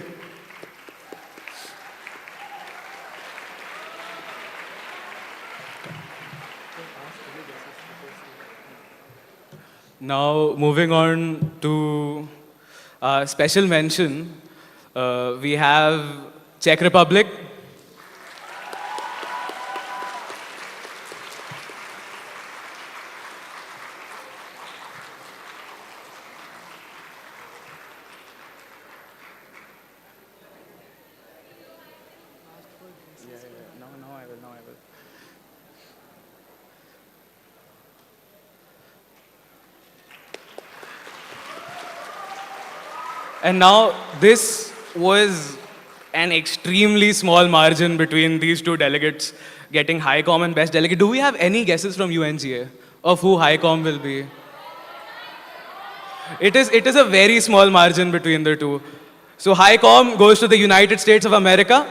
S12: Now, moving on to special mention, we have Czech Republic. And now, this was an extremely small margin between these two delegates getting High Com and Best Delegate. Do we have any guesses from UNGA of who High Com will be? It is a very small margin between the two. So High Com goes to the United States of America.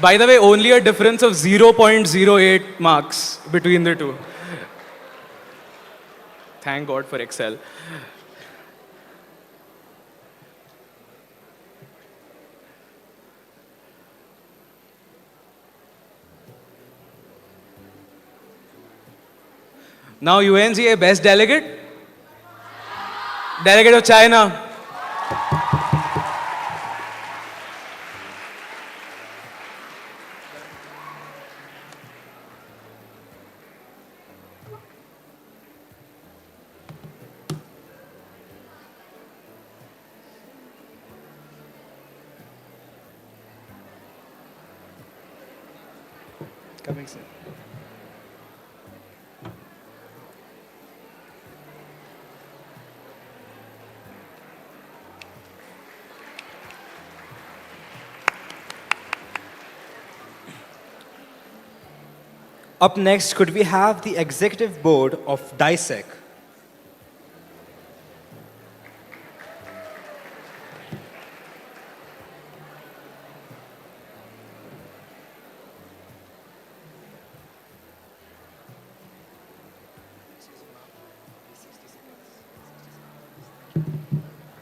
S12: By the way, only a difference of 0.08 marks between the two. Thank God for Excel. Now UNGA Best Delegate. Delegate of China.
S13: Coming soon.
S2: Up next, could we have the executive board of DISEC?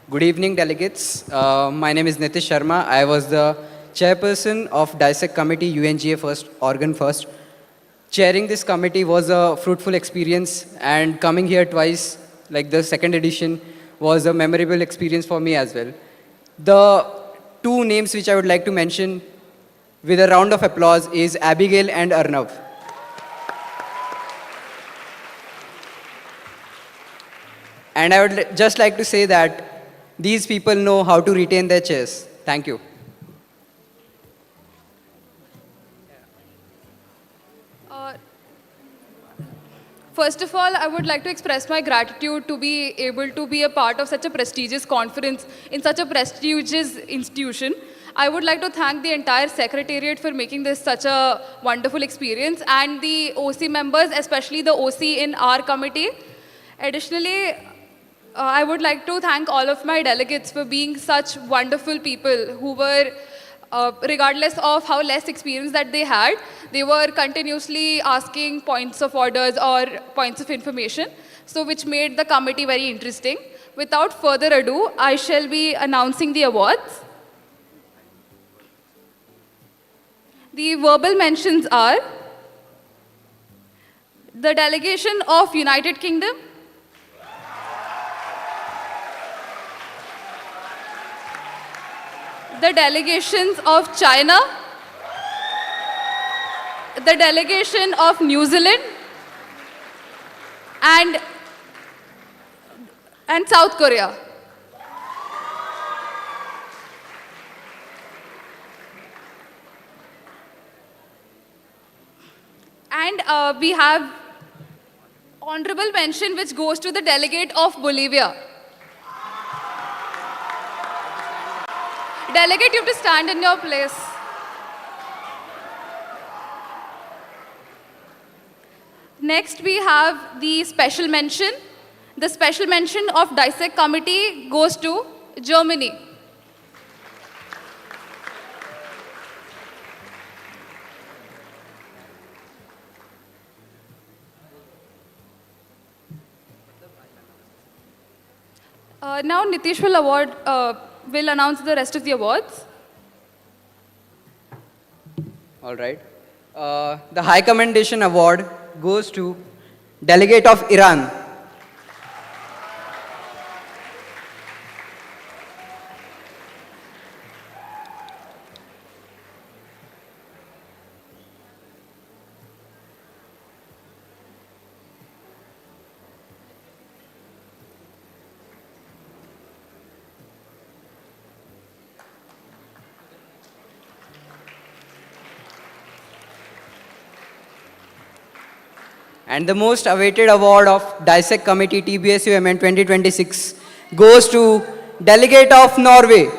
S14: Good evening, delegates. My name is Nitish Sharma. I was the chairperson of DISEC committee, UNGA First, Organ First. Chairing this committee was a fruitful experience, and coming here twice, like the second edition, was a memorable experience for me as well. The two names which I would like to mention with a round of applause is Abigail and Arnav. And I would just like to say that these people know how to retain their chairs. Thank you.
S15: First of all, I would like to express my gratitude to be able to be a part of such a prestigious conference in such a prestigious institution. I would like to thank the entire secretariat for making this such a wonderful experience, and the OC members, especially the OC in our committee. Additionally, I would like to thank all of my delegates for being such wonderful people who were, regardless of how less experience that they had, they were continuously asking points of orders or points of information, so which made the committee very interesting. Without further ado, I shall be announcing the awards. The verbal mentions are the delegation of United Kingdom, the delegations of China, the delegation of New Zealand, and South Korea. And we have honorable mention which goes to the delegate of Bolivia. Delegate, you have to stand in your place. Next, we have the special mention. The special mention of DISEC committee goes to Germany. Now Nitish will announce the rest of the awards.
S14: All right. The High Commendation Award goes to Delegate of Iran. And the most awaited award of DISEC Committee TBSU MN 2026 goes to Delegate of Norway.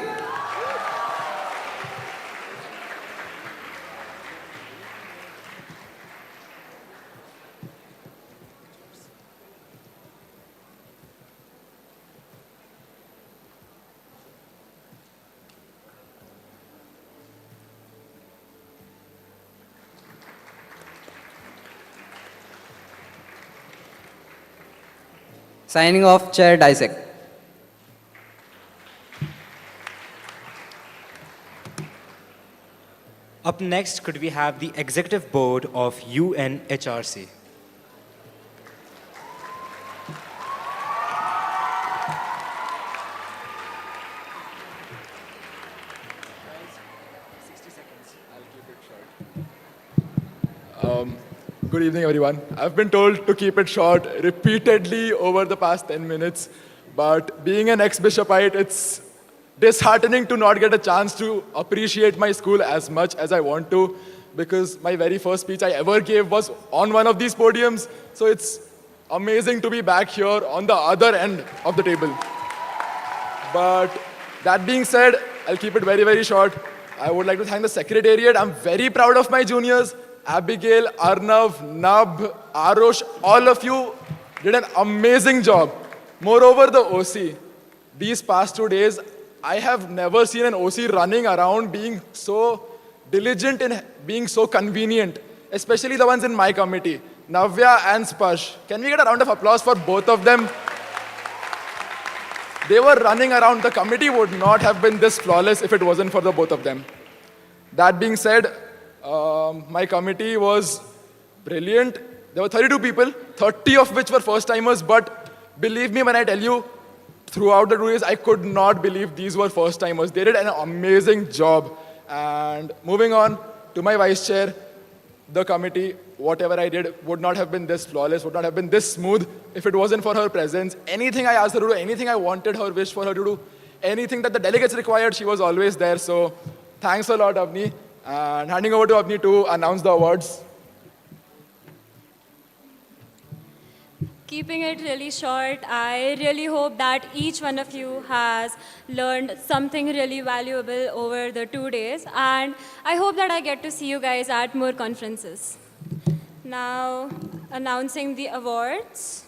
S14: Signing off, Chair Dissect.
S2: Up next, could we have the Executive Board of UNHRC?
S16: Good evening, everyone. I've been told to keep it short repeatedly over the past 10 minutes, but being an ex-bishopite, it's disheartening to not get a chance to appreciate my school as much as I want to, because my very first speech I ever gave was on one of these podiums, so it's amazing to be back here on the other end of the table. But that being said, I'll keep it very, very short. I would like to thank the Secretariat. I'm very proud of my juniors. Abigail, Arnav, Nab, Arush, all of you did an amazing job. Moreover, the OC. These past 2 days, I have never seen an OC running around being so diligent and being so convenient, especially the ones in my committee, Navya and Spash. Can we get a round of applause for both of them? They were running around. The committee would not have been this flawless if it wasn't for the both of them. That being said, my committee was brilliant. There were 32 people, 30 of which were first-timers, but believe me when I tell you, throughout the 2 days, I could not believe these were first-timers. They did an amazing job. And moving on to my vice chair, the committee, whatever I did would not have been this flawless, would not have been this smooth if it wasn't for her presence. Anything I asked her to do, anything I wanted her, wished for her to do, anything that the delegates required, she was always there. So thanks a lot, Avni. And handing over to Avni to announce the awards.
S6: Keeping it really short, I really hope that each one of you has learned something really valuable over the 2 days, and I hope that I get to see you guys at more conferences. Now, announcing the awards.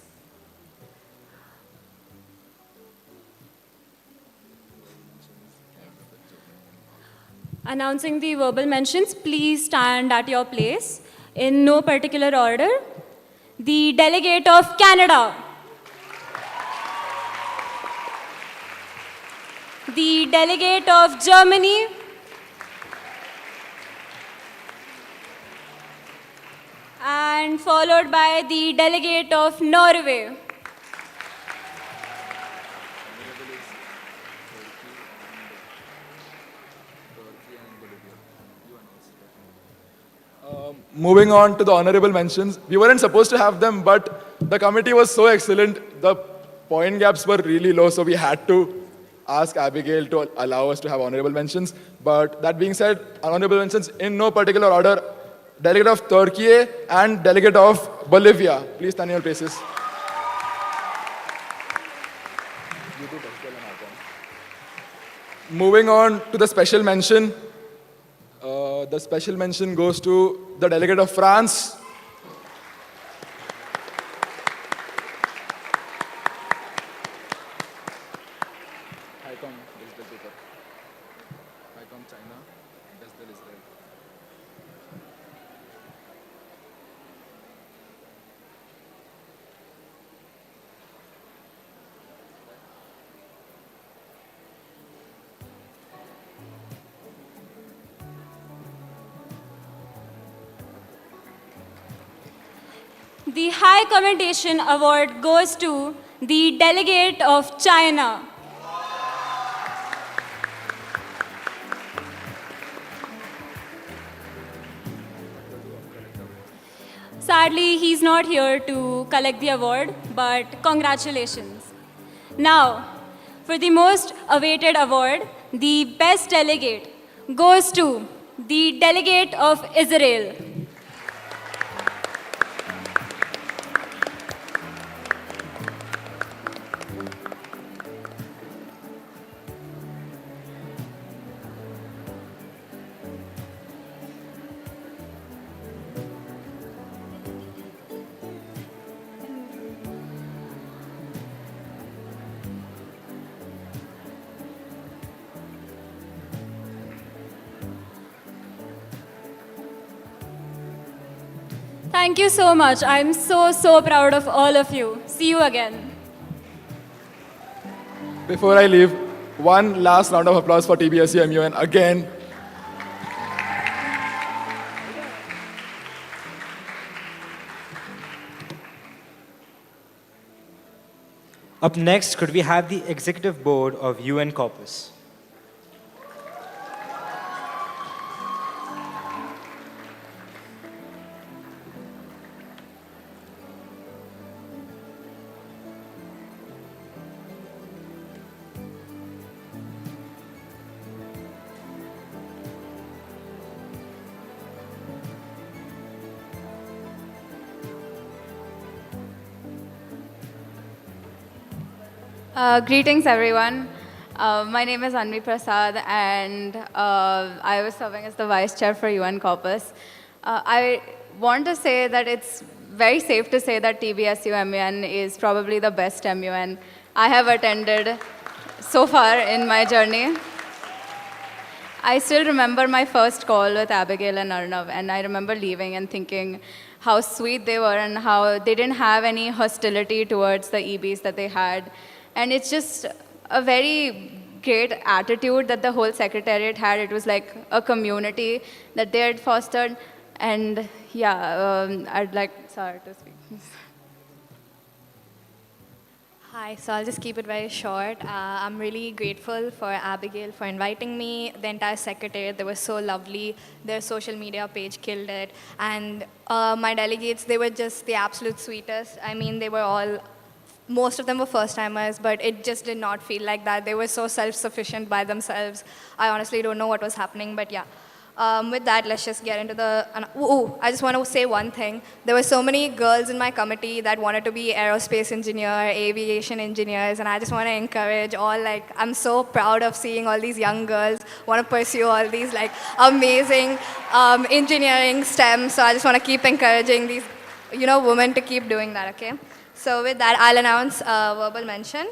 S6: Announcing the verbal mentions, please stand at your place in no particular order. The delegate of Canada. The delegate of Germany. And followed by the delegate of Norway.
S16: Moving on to the honorable mentions, we weren't supposed to have them, but the committee was so excellent, the point gaps were really low, so we had to ask Abigail to allow us to have honorable mentions. But that being said, honorable mentions in no particular order, delegate of Turkey and delegate of Bolivia. Please stand in your places. Moving on to the special mention. The special mention goes to the delegate of France.
S6: The High Commendation Award goes to the delegate of China. Sadly, he's not here to collect the award, but congratulations. Now, for the most awaited award, the best delegate goes to the delegate of Israel. Thank you so much. I'm so proud of all of you. See you again.
S16: before I leave, one last round of applause for TBSU MUN again.
S2: Up next, could we have the executive board of UN Corpus?
S17: Greetings, everyone. My name is Undri Prasad, and I was serving as the vice chair for UN Corpus. I want to say that it's very safe to say that TBSU MUN is probably the best MUN I have attended so far in my journey. I still remember my first call with Abigail and Arnav, and I remember leaving and thinking how sweet they were and how they didn't have any hostility towards the EBs that they had. And it's just a very great attitude that the whole secretariat had. It was like a community that they had fostered. And yeah, I'd like Sarah to speak.
S18: Hi, so I'll just keep it very short. I'm really grateful for Abigail for inviting me, the entire secretariat, they were so lovely. Their social media page killed it. And my delegates, they were just the absolute sweetest. I mean, they were all, most of them were first-timers, but it just did not feel like that. They were so self-sufficient by themselves. I honestly don't know what was happening, but yeah. With that, let's just get into the... I just want to say one thing. There were so many girls in my committee that wanted to be aerospace engineer, aviation engineers, and I just want to encourage all, like, I'm so proud of seeing all these young girls want to pursue all these, like, amazing engineering STEM. So I just want to keep encouraging these, women to keep doing that, okay? So with that, I'll announce verbal mention.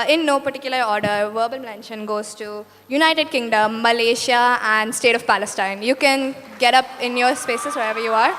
S18: In no particular order, verbal mention goes to United Kingdom, Malaysia, and State of Palestine. You can get up in your spaces wherever you are.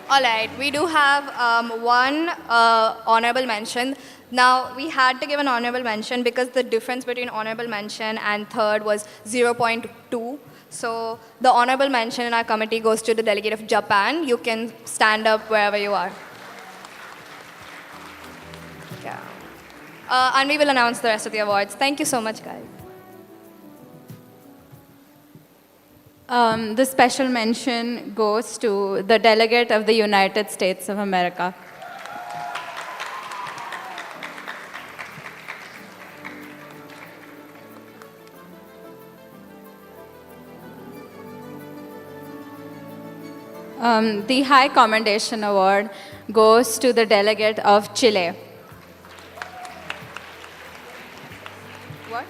S18: All right, we do have one honorable mention. Now, we had to give an honorable mention because the difference between honorable mention and third was 0.2. So the honorable mention in our committee goes to the delegate of Japan. You can stand up wherever you are. Yeah. And we will announce the rest of the awards. Thank you so much, guys.
S17: The special mention goes to the delegate of the United States of America. The High Commendation Award goes to the delegate of Chile. What?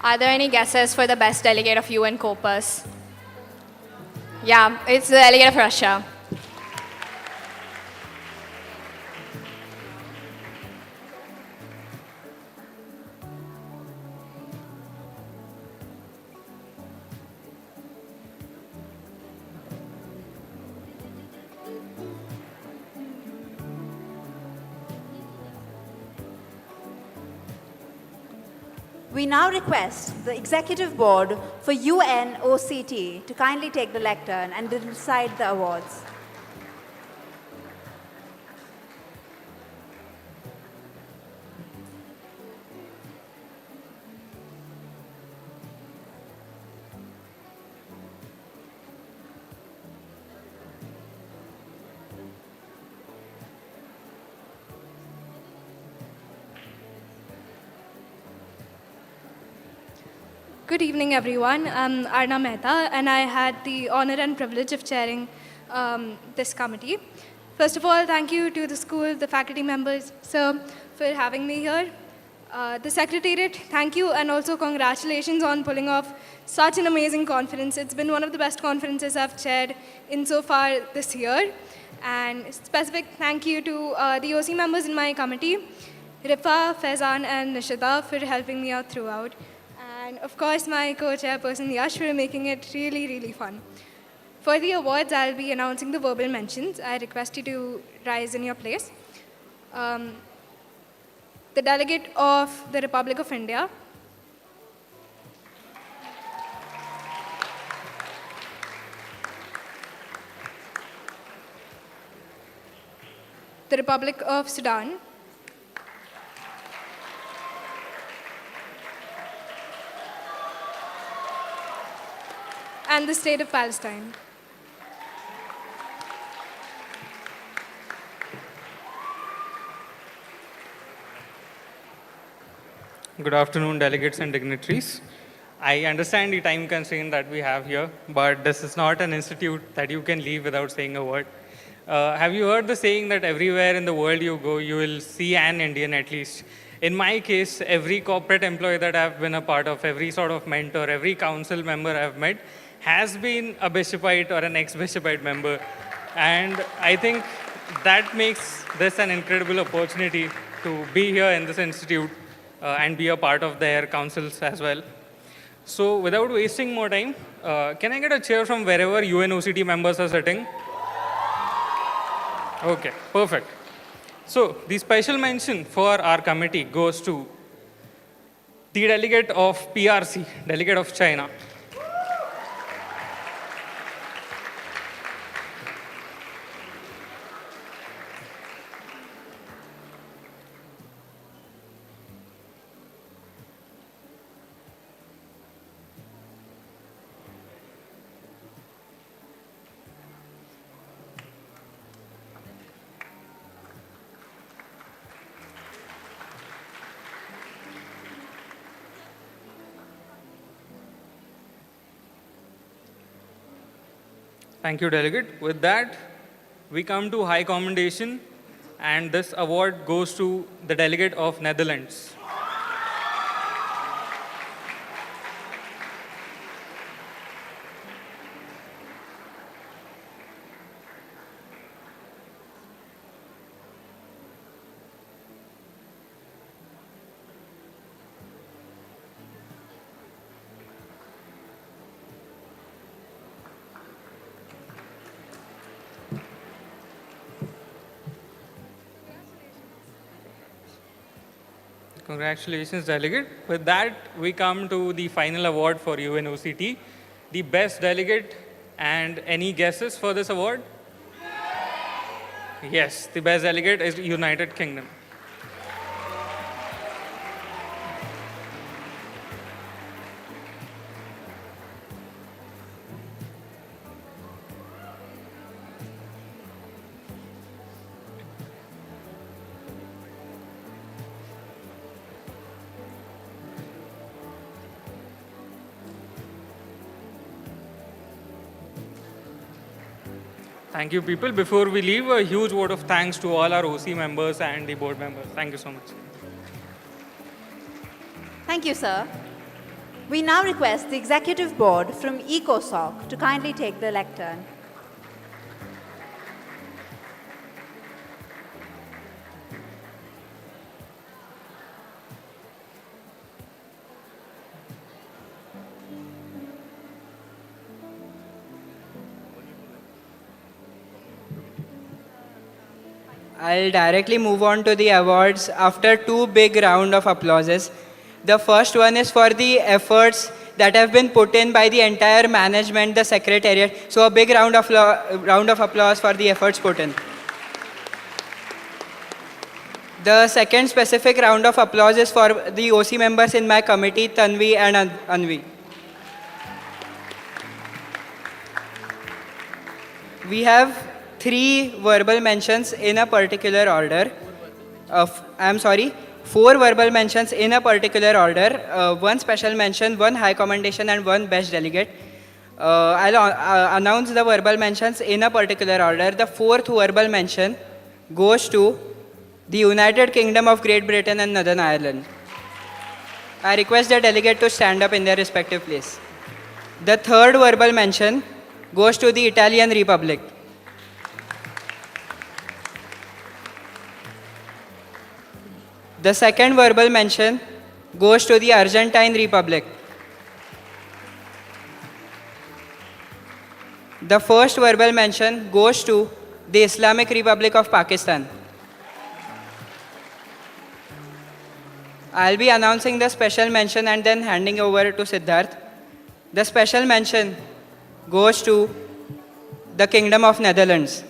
S18: Are there any guesses for the best delegate of UN Corpus? Yeah, it's the delegate of Russia.
S4: We now request the Executive Board for UNOCT to kindly take the lectern and decide the awards.
S19: Good evening, everyone. I'm Arna Mehta, and I had the honor and privilege of chairing this committee. First of all, thank you to the school, the faculty members, sir, for having me here. The Secretariat, thank you, and also congratulations on pulling off such an amazing conference. It's been one of the best conferences I've chaired in so far this year. And specific thank you to the OC members in my committee, Rifa, Faizan, and Nishita for helping me out throughout. And of course, my co-chairperson Yash for making it really, really fun. For the awards, I'll be announcing the verbal mentions. I request you to rise in your place. The Delegate of the Republic of India, the Republic of Sudan, and the State of Palestine.
S20: Good afternoon, delegates and dignitaries. I understand the time constraint that we have here, but this is not an institute that you can leave without saying a word. Have you heard the saying that everywhere in the world you go, you will see an Indian at least? In my case, every corporate employee that I've been a part of, every sort of mentor, every council member I've met has been a bishopite or an ex-bishopite member. And I think that makes this an incredible opportunity to be here in this institute and be a part of their councils as well. So without wasting more time, can I get a cheer from wherever UNOCT members are sitting? Okay, perfect. So the special mention for our committee goes to the delegate of PRC, delegate of China. Thank you, Delegate. With that, we come to high commendation, and this award goes to the Delegate of Netherlands. Congratulations, Delegate. With that, we come to the final award for UNOCT, the best delegate. And any guesses for this award? Yes, the best delegate is United Kingdom. Thank you, people. Before we leave, a huge vote of thanks to all our OC members and the board members. Thank you so much.
S4: Thank you, sir. We now request the executive board from ECOSOC to kindly take the lectern.
S14: I'll directly move on to the awards after two big round of applauses. The first one is for the efforts that have been put in by the entire management, the secretariat. So a big round of applause for the efforts put in. The second specific round of applause is for the OC members in my committee, Tanvi and Anvi. We have 3 verbal mentions in a particular order. 4 verbal mentions in a particular order. 1 special mention, 1 high commendation, and 1 best delegate. I'll announce the verbal mentions in a particular order. The 4th verbal mention goes to the United Kingdom of Great Britain and Northern Ireland. I request the delegate to stand up in their respective place. The third verbal mention goes to the Italian Republic. The second verbal mention goes to the Argentine Republic. The first verbal mention goes to the Islamic Republic of Pakistan. I'll be announcing the special mention and then handing over to Siddharth. The special mention goes to the Kingdom of Netherlands.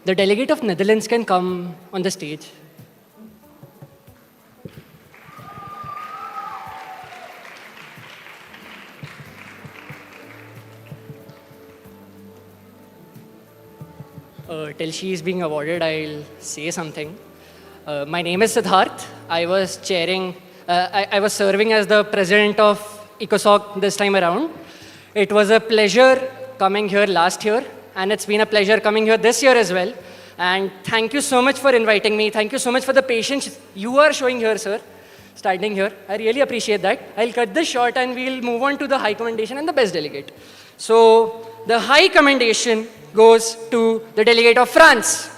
S21: The delegate of Netherlands can come on the stage. Till she is being awarded, I'll say something. My name is Siddharth. I was chairing, I was serving as the president of ECOSOC this time around. It was a pleasure coming here last year, and it's been a pleasure coming here this year as well. And thank you so much for inviting me. Thank you so much for the patience you are showing here, sir, standing here. I really appreciate that. I'll cut this short and we'll move on to the high commendation and the best delegate. So the high commendation goes to the delegate of France.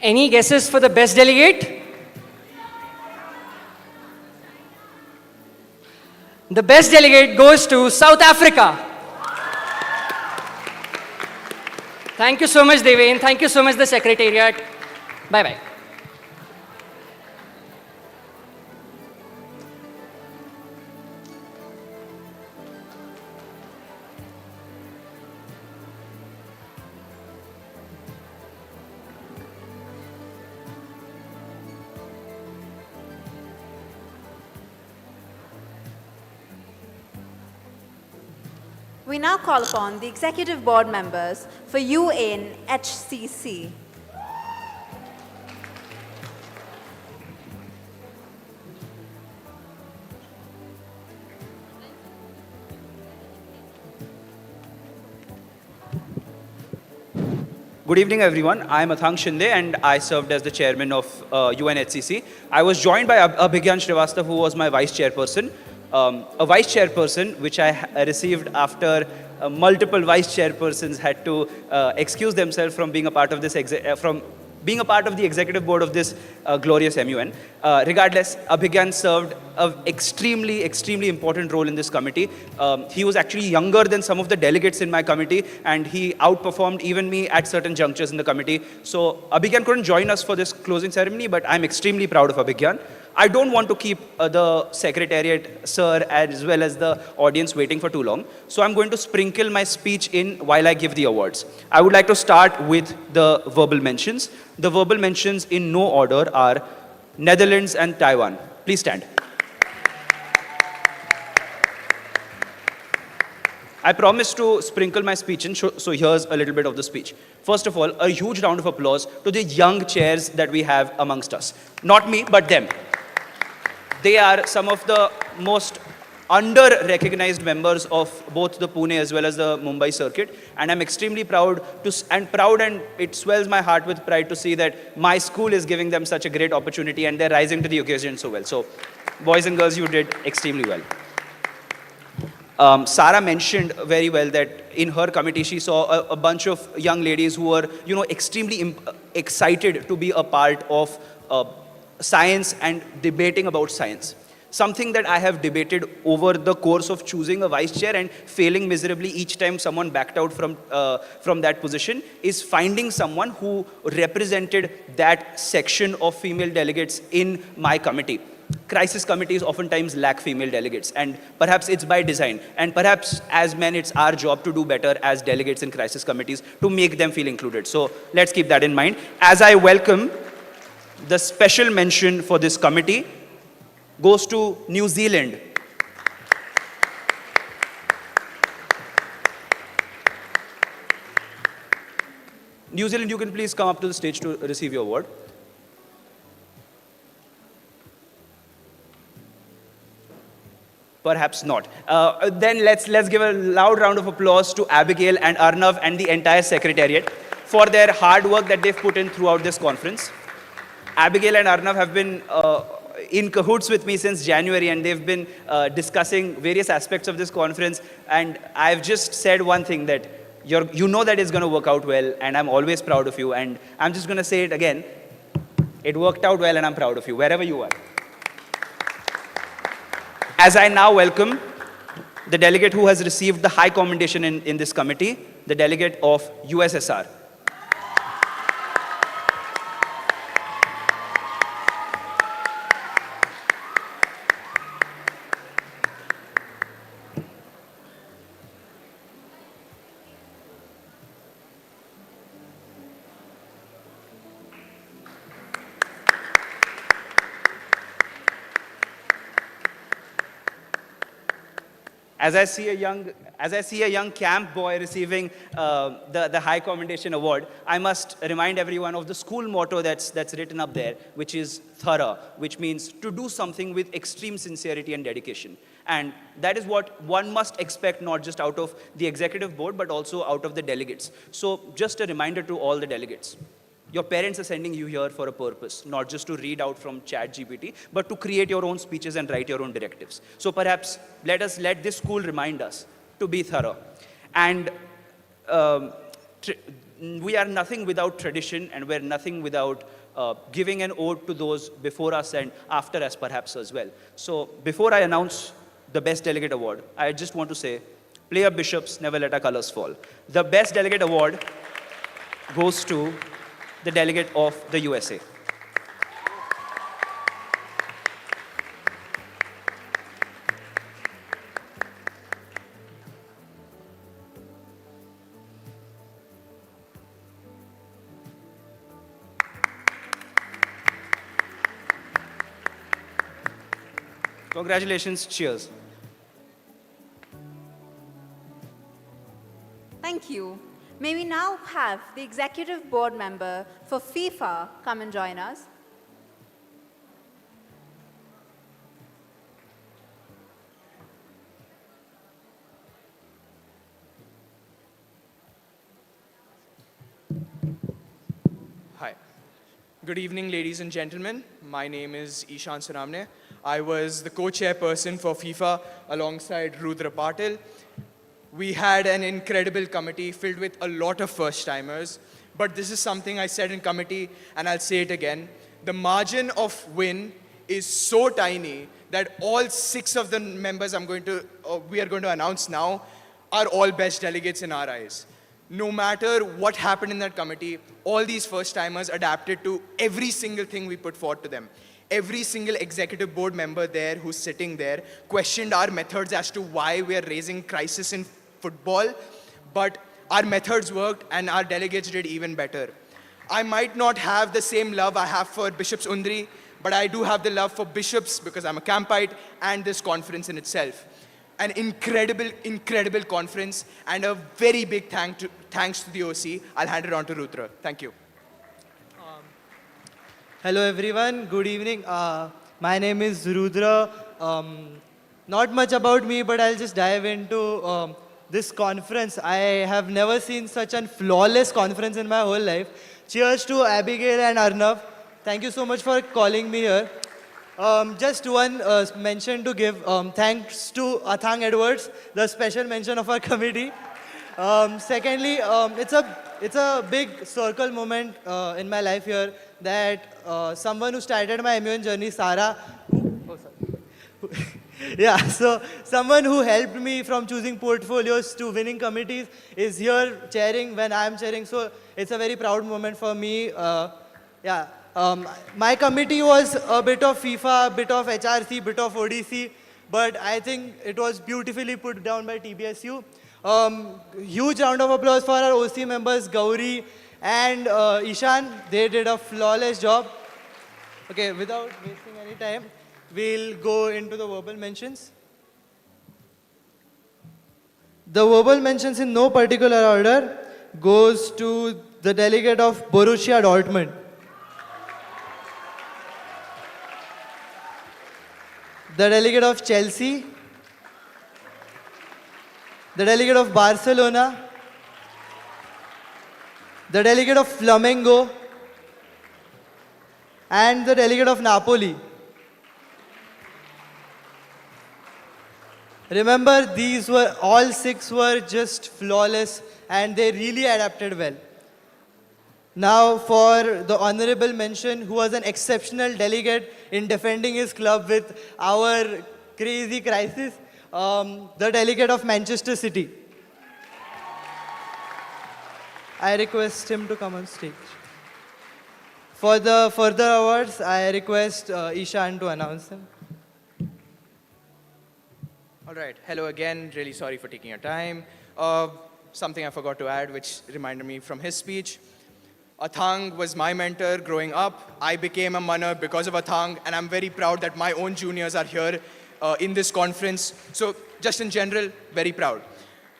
S21: Any guesses for the best delegate? The best delegate goes to South Africa. Thank you so much, Devain. Thank you so much, the Secretariat. Bye-bye.
S4: We now call upon the executive board members for UNHCC.
S22: Good evening, everyone. I am Athang Shinde, and I served as the chairman of UNHCC. I was joined by Abhigyan Srivastav, who was my vice chairperson. A vice chairperson, which I received after multiple vice chairpersons had to excuse themselves from being a part of this being a part of the executive board of this glorious MUN. Regardless, Abhigyan served an extremely, extremely important role in this committee. He was actually younger than some of the delegates in my committee, and he outperformed even me at certain junctures in the committee. So Abhigyan couldn't join us for this closing ceremony, but I'm extremely proud of Abhigyan. I don't want to keep the secretariat, sir, as well as the audience waiting for too long. So I'm going to sprinkle my speech in while I give the awards. I would like to start with the verbal mentions. The verbal mentions in no order are Netherlands and Taiwan. Please stand. I promised to sprinkle my speech in, so here's a little bit of the speech. First of all, a huge round of applause to the young chairs that we have amongst us. Not me, but them. They are some of the most under-recognized members of both the Pune as well as the Mumbai circuit. And I'm extremely proud, and it swells my heart with pride to see that my school is giving them such a great opportunity and they're rising to the occasion so well. So, boys and girls, you did extremely well. Sarah mentioned very well that in her committee, she saw a bunch of young ladies who were, extremely excited to be a part of science and debating about science. Something that I have debated over the course of choosing a vice chair and failing miserably each time someone backed out from that position is finding someone who represented that section of female delegates in my committee. Crisis committees oftentimes lack female delegates, and perhaps it's by design. And perhaps as men, it's our job to do better as delegates in crisis committees to make them feel included. So let's keep that in mind. As I welcome the special mention for this committee goes to New Zealand. New Zealand, you can please come up to the stage to receive your award. Perhaps not. Then let's give a loud round of applause to Abigail and Arnav and the entire secretariat for their hard work that they've put in throughout this conference. Abigail and Arnav have been in cahoots with me since January, and they've been discussing various aspects of this conference. And I've just said one thing, that you know that it's going to work out well, and I'm always proud of you. And I'm just going to say it again. It worked out well, and I'm proud of you, wherever you are. As I now welcome the delegate who has received the high commendation in this committee, the delegate of USSR. As I see a young camp boy receiving the high commendation award, I must remind everyone of the school motto that's written up there, which is thorough, which means to do something with extreme sincerity and dedication. And that is what one must expect, not just out of the executive board, but also out of the delegates. So just a reminder to all the delegates. Your parents are sending you here for a purpose, not just to read out from ChatGPT, but to create your own speeches and write your own directives. So perhaps let this school remind us to be thorough. And we are nothing without tradition, and we're nothing without giving an ode to those before us and after us perhaps as well. So before I announce the Best Delegate Award, I just want to say, play up bishops, never let our colors fall. The Best Delegate Award goes to the delegate of the USA. Congratulations, cheers.
S4: Thank you. May we now have the executive board member for FIFA come and join us?
S1: Hi. Good evening, ladies and gentlemen. My name is Ishan Suramne. I was the co-chairperson for FIFA alongside Rudra Patil. We had an incredible committee filled with a lot of first-timers, but this is something I said in committee, and I'll say it again. The margin of win is so tiny that all 6 of the members we are going to announce now are all best delegates in our eyes. No matter what happened in that committee, all these first-timers adapted to every single thing we put forward to them. Every single executive board member there who's sitting there questioned our methods as to why we are raising crisis in football, but our methods worked and our delegates did even better. I might not have the same love I have for Bishops Undri, but I do have the love for bishops because I'm a campite, and this conference in itself. An incredible, incredible conference, and a very big thanks to the OC. I'll hand it on to Rudra. Thank you.
S3: Hello everyone, good evening. My name is Rudra. Not much about me, but I'll just dive into this conference. I have never seen such a flawless conference in my whole life. Cheers to Abigail and Arnav. Thank you so much for calling me here. Just one mention to give. Thanks to Athang Edwards, the special mention of our committee. Secondly, it's a big circle moment in my life here that someone who started my MUN journey, Sarah, yeah, so someone who helped me from choosing portfolios to winning committees is here chairing when I'm chairing. So it's a very proud moment for me. My committee was a bit of FIFA, a bit of HRC, a bit of ODC, but I think it was beautifully put down by TBSU. Huge round of applause for our OC members, Gauri and Ishan. They did a flawless job. Okay, without wasting any time, we'll go into the verbal mentions. The verbal mentions in no particular order goes to the delegate of Borussia Dortmund, the delegate of Chelsea, the delegate of Barcelona, the delegate of Flamengo, and the delegate of Napoli. Remember, all six were just flawless and they really adapted well. Now for the honorable mention, who was an exceptional delegate in defending his club with our crazy crisis, the delegate of Manchester City. I request him to come on stage. For the further awards, I request Ishan to announce them.
S1: All right, hello again. Really sorry for taking your time. Something I forgot to add, which reminded me from his speech. Athang was my mentor growing up. I became a munner because of Athang, and I'm very proud that my own juniors are here in this conference. So just in general, very proud.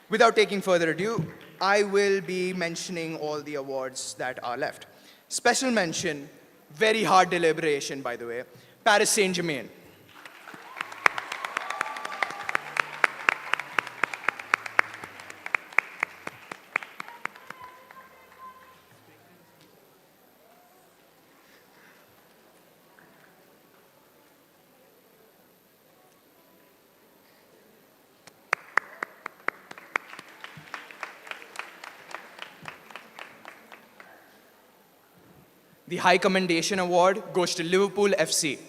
S1: Without taking further ado, I will be mentioning all the awards that are left. Special mention, very hard deliberation, by the way, Paris Saint-Germain. The High Commendation Award goes to Liverpool FC.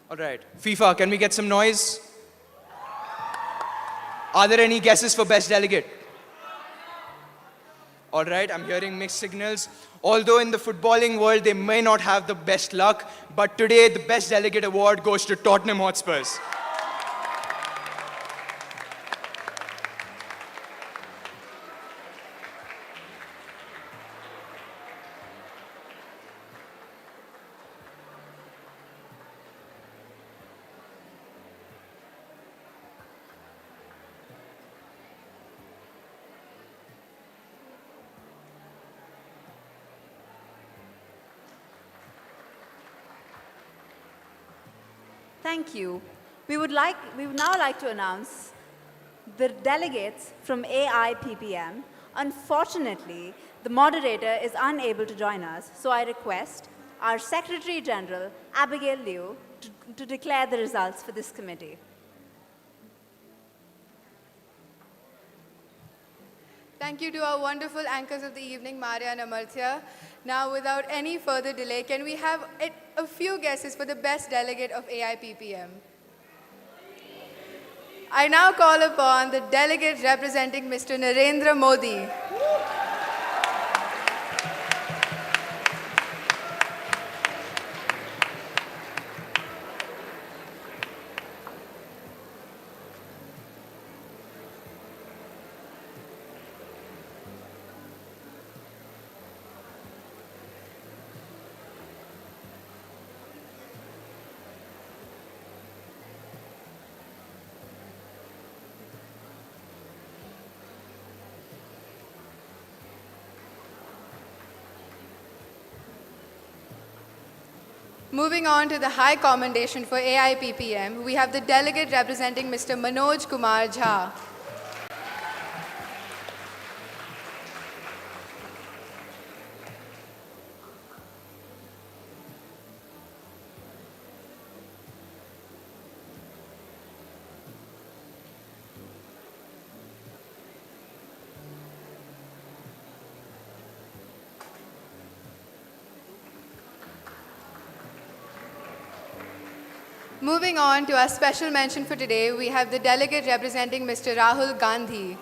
S1: All right, FIFA, can we get some noise? Are there any guesses for Best Delegate? All right, I'm hearing mixed signals. Although in the footballing world, they may not have the best luck, but today the Best Delegate Award goes to Tottenham Hotspurs.
S4: Thank you. We would now like to announce the delegates from AIPPM. Unfortunately, the moderator is unable to join us, so I request our Secretary General, Abigail Liu, to declare the results for this committee.
S5: Thank you to our wonderful anchors of the evening, Maria and Amartya. Now, without any further delay, can we have a few guesses for the best delegate of AIPPM? I now call upon the delegate representing Mr. Narendra Modi. Moving on to the High Commendation for AIPPM, we have the delegate representing Mr. Manoj Kumar Jha. Moving on to our special mention for today, we have the delegate representing Mr. Rahul Gandhi.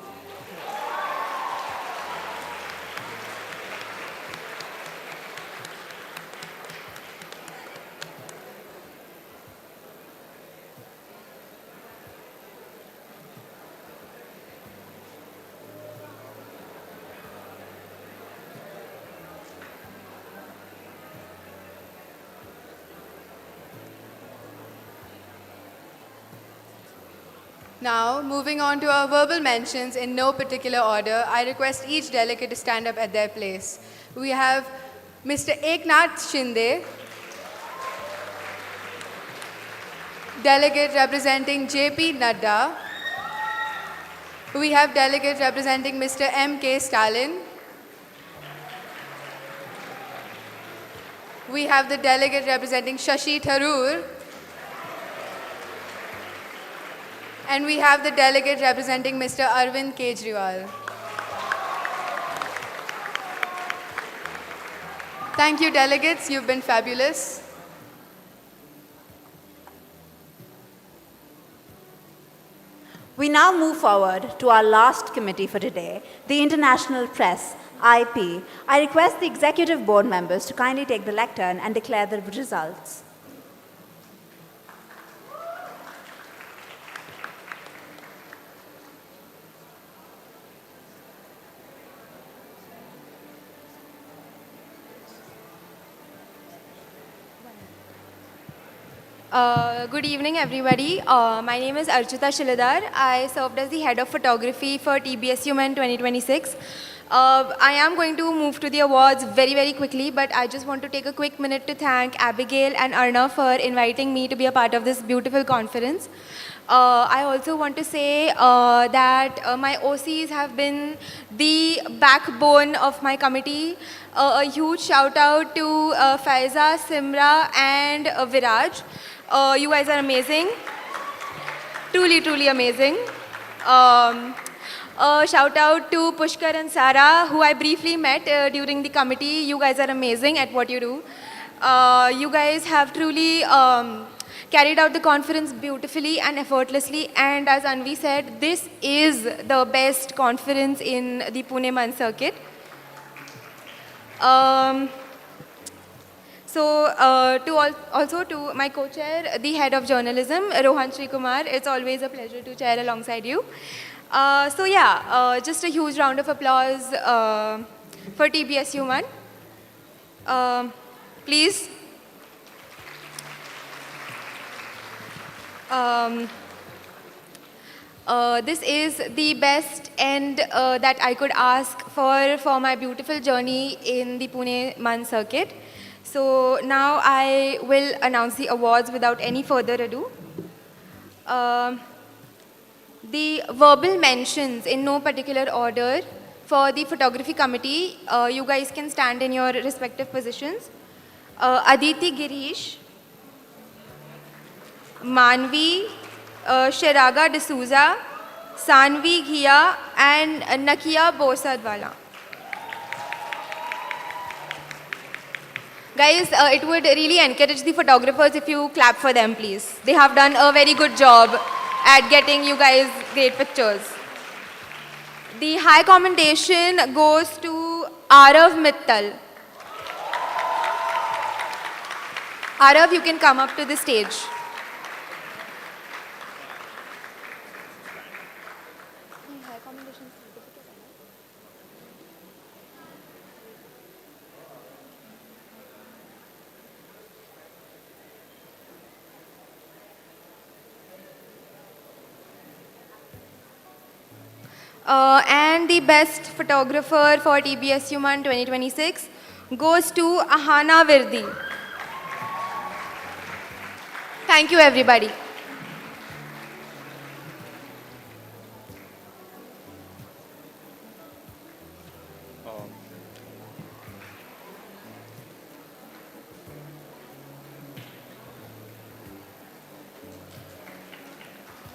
S5: Now, moving on to our verbal mentions in no particular order, I request each delegate to stand up at their place. We have Mr. Eknath Shinde, delegate representing JP Nadda. We have delegate representing Mr. M.K. Stalin. We have the delegate representing Shashi Tharoor. And we have the delegate representing Mr. Arvind Kejriwal. Thank you, delegates. You've been fabulous.
S4: We now move forward to our last committee for today, the International Press, IP. I request the executive board members to kindly take the lectern and declare the results.
S7: Good evening, everybody. My name is Archita Shiladar. I served as the head of photography for TBSU Men 2026. I am going to move to the awards very, very quickly, but I just want to take a quick minute to thank Abigail and Arna for inviting me to be a part of this beautiful conference. I also want to say that my OCs have been the backbone of my committee. A huge shout out to Faiza, Simra and Viraj. You guys are amazing. Truly, truly amazing. Shout out to Pushkar and Sara, who I briefly met during the committee. You guys are amazing at what you do. You guys have truly carried out the conference beautifully and effortlessly. And as Anvi said, this is the best conference in the Pune Man circuit. Also to my co-chair, the head of journalism, Rohan Sri Kumar. It's always a pleasure to chair alongside you. Just a huge round of applause for TBSU Man. Please. This is the best end that I could ask for my beautiful journey in the Pune Man circuit. So now I will announce the awards without any further ado. The verbal mentions in no particular order for the photography committee, you guys can stand in your respective positions. Aditi Girish, Manvi, Sheraga D'Souza, Sanvi Ghia and Nakia Bosadwala. Guys, it would really encourage the photographers if you clap for them, please. They have done a very good job at getting you guys great pictures. The high commendation goes to Arav Mittal. Arav, you can come up to the stage. And the best photographer for TBSU Man 2026 goes to Ahana Virdi. Thank you, everybody.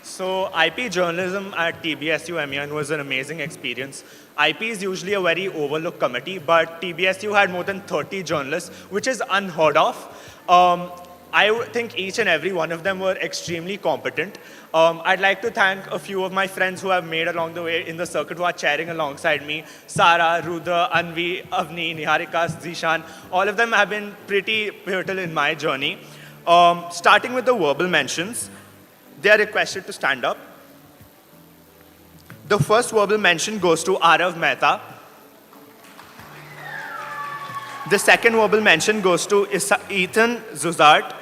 S9: So IP journalism at TBSU MEN was an amazing experience. IP is usually a very overlooked committee, but TBSU had more than 30 journalists, which is unheard of. I think each and every one of them were extremely competent. I'd like to thank a few of my friends who have made along the way in the circuit who are chairing alongside me. Sara, Rudra, Anvi, Avni, Niharika, Zishan. All of them have been pretty pivotal in my journey. Starting with the verbal mentions, they are requested to stand up. The first verbal mention goes to Arav Mehta. The second verbal mention goes to Ethan Zuzart.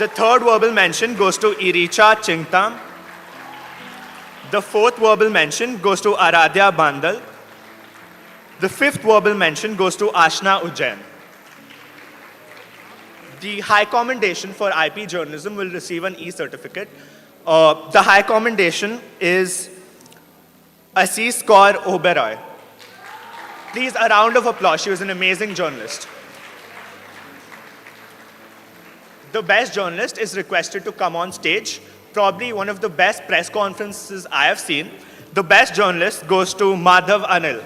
S9: The third verbal mention goes to Iricha Chingtam. The fourth verbal mention goes to Aradhya Bandal. The fifth verbal mention goes to Ashna Ujjain. The High Commendation for IP Journalism will receive an E-certificate. The High Commendation is Assis Kaur Oberoi. Please, a round of applause. She was an amazing journalist. The best journalist is requested to come on stage. Probably one of the best press conferences I have seen. The best journalist goes to Madhav Anil.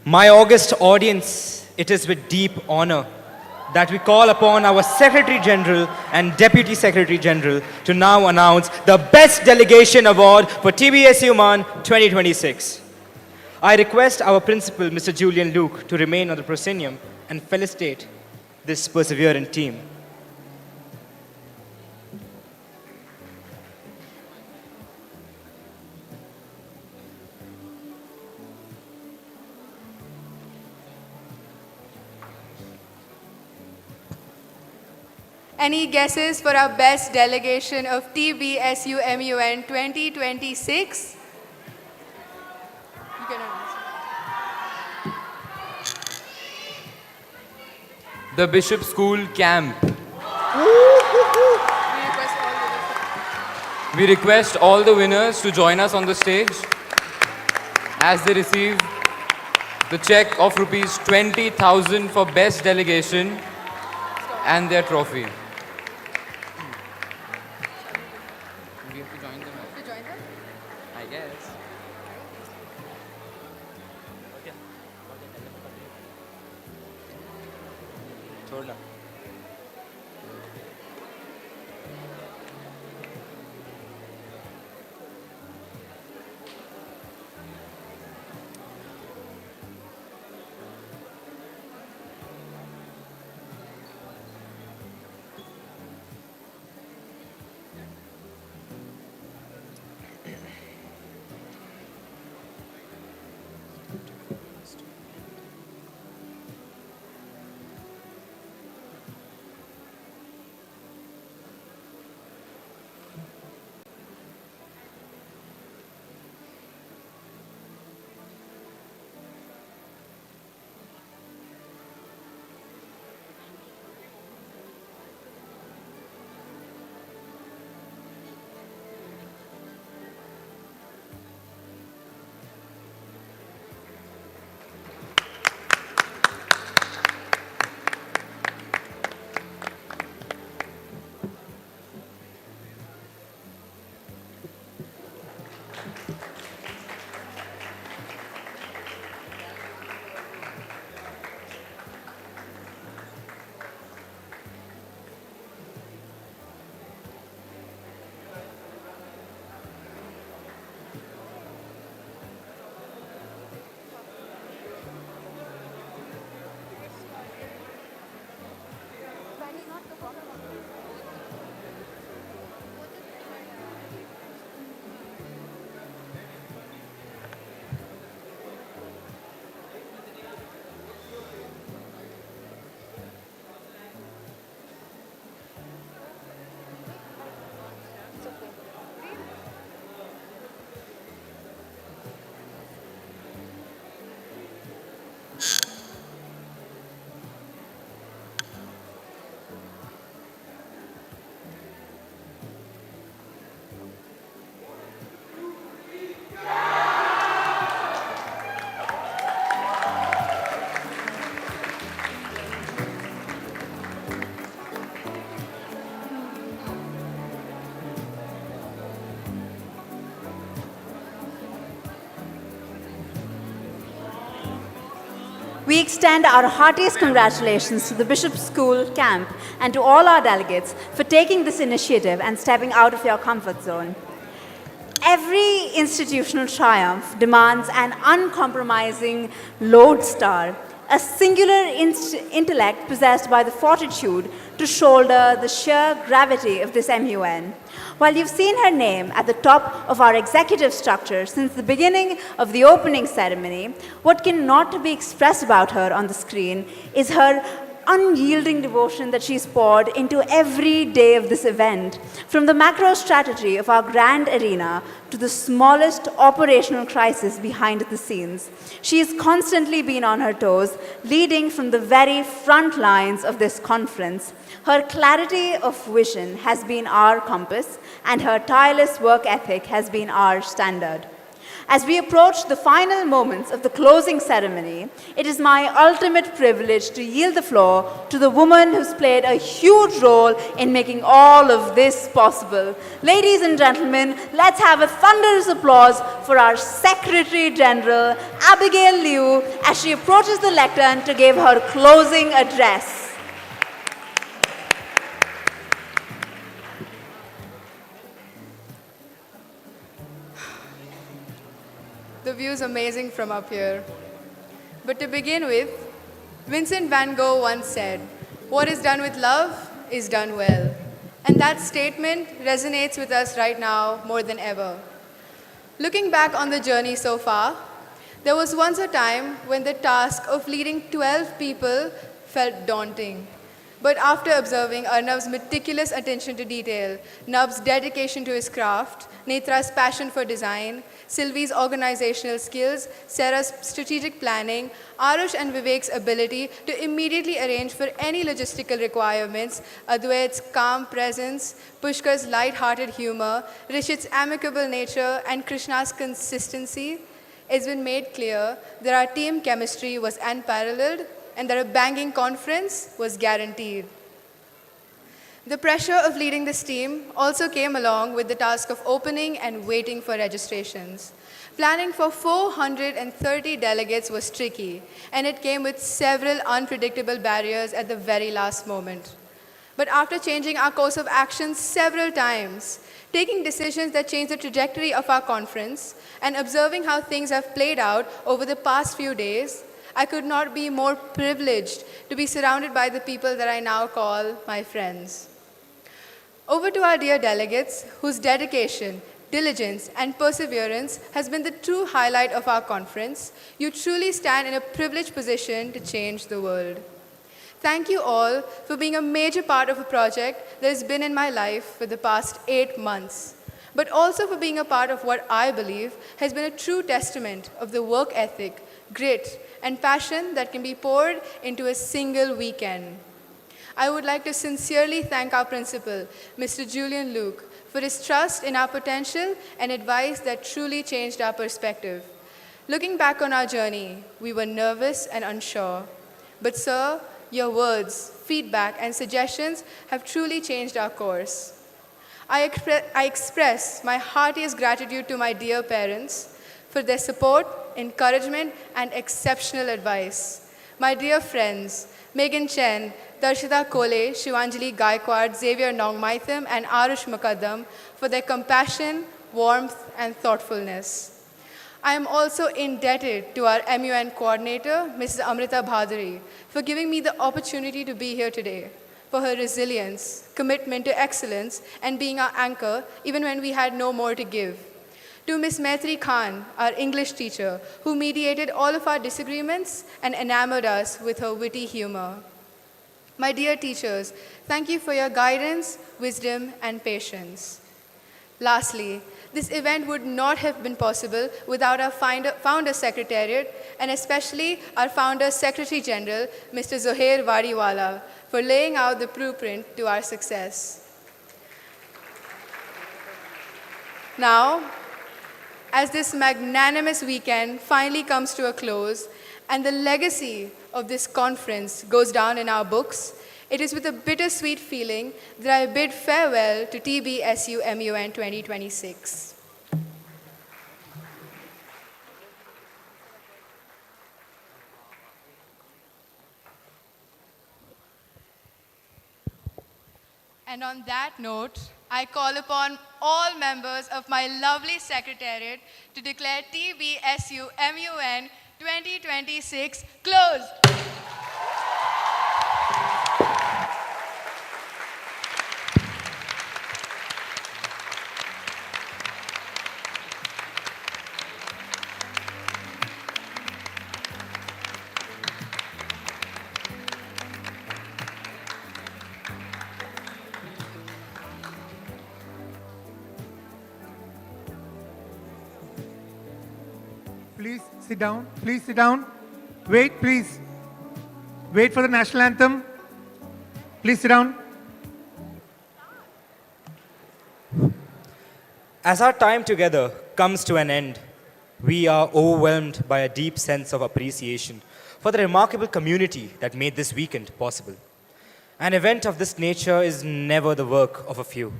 S2: My august audience, it is with deep honor that we call upon our Secretary General and Deputy Secretary General to now announce the Best Delegation Award for TBSU Man 2026. I request our Principal, Mr. Julian Luke, to remain on the proscenium and felicitate this perseverant team.
S5: Any guesses for our best delegation of TBSU MUN 2026? You can announce.
S8: The Bishop School Camp. We request all the winners to join us on the stage as they receive the check of rupees 20,000 for best delegation and their trophy. We have to join them. I guess.
S2: छोड़ना
S4: We extend our heartiest congratulations to the Bishop's School Camp and to all our delegates for taking this initiative and stepping out of your comfort zone. Every institutional triumph demands an uncompromising lodestar, a singular intellect possessed by the fortitude to shoulder the sheer gravity of this MUN. While you've seen her name at the top of our executive structure since the beginning of the opening ceremony, what cannot be expressed about her on the screen is her unyielding devotion that she's poured into every day of this event, from the macro strategy of our grand arena to the smallest operational crisis behind the scenes. She has constantly been on her toes, leading from the very front lines of this conference. Her clarity of vision has been our compass, and her tireless work ethic has been our standard. As we approach the final moments of the closing ceremony, it is my ultimate privilege to yield the floor to the woman who's played a huge role in making all of this possible. Ladies and gentlemen, let's have a thunderous applause for our Secretary General, Abigail Liu, as she approaches the lectern to give her closing address.
S5: The view is amazing from up here. But to begin with, Vincent van Gogh once said, "What is done with love is done well." And that statement resonates with us right now more than ever. Looking back on the journey so far, there was once a time when the task of leading 12 people felt daunting. But after observing Arnav's meticulous attention to detail, Nab's dedication to his craft, Netra's passion for design, Sylvie's organizational skills, Sarah's strategic planning, Arush and Vivek's ability to immediately arrange for any logistical requirements, Adwait's calm presence, Pushkar's light-hearted humor, Rishit's amicable nature, and Krishna's consistency, it's been made clear that our team chemistry was unparalleled and that a banging conference was guaranteed. The pressure of leading this team also came along with the task of opening and waiting for registrations. Planning for 430 delegates was tricky, and it came with several unpredictable barriers at the very last moment. But after changing our course of action several times, taking decisions that changed the trajectory of our conference, and observing how things have played out over the past few days, I could not be more privileged to be surrounded by the people that I now call my friends. Over to our dear delegates, whose dedication, diligence, and perseverance has been the true highlight of our conference. You truly stand in a privileged position to change the world. Thank you all for being a major part of a project that has been in my life for the past 8 months, but also for being a part of what I believe has been a true testament of the work ethic, grit, and passion that can be poured into a single weekend. I would like to sincerely thank our principal, Mr. Julian Luke, for his trust in our potential and advice that truly changed our perspective. Looking back on our journey, we were nervous and unsure. But sir, your words, feedback, and suggestions have truly changed our course. I express my heartiest gratitude to my dear parents for their support, encouragement, and exceptional advice. My dear friends, Megan Chen, Darshita Kole, Shivanjali Gaikwad, Xavier Nongmaitham, and Arush Mukaddam for their compassion, warmth, and thoughtfulness. I am also indebted to our MUN coordinator, Mrs. Amrita Bhadri, for giving me the opportunity to be here today, for her resilience, commitment to excellence, and being our anchor even when we had no more to give. To Ms. Maitri Khan, our English teacher, who mediated all of our disagreements and enamored us with her witty humor. My dear teachers, thank you for your guidance, wisdom, and patience. Lastly, this event would not have been possible without our founder secretariat, and especially our founder secretary general, Mr. Zohair Wadiwala, for laying out the blueprint to our success. Now, as this magnanimous weekend finally comes to a close, and the legacy of this conference goes down in our books, it is with a bittersweet feeling that I bid farewell to TBSU MUN 2026. And on that note, I call upon all members of my lovely secretariat to declare TBSU MUN 2026 closed.
S10: Please sit down. Please sit down. Wait, please. Wait for the national anthem. Please sit down.
S2: As our time together comes to an end, we are overwhelmed by a deep sense of appreciation for the remarkable community that made this weekend possible. An event of this nature is never the work of a few.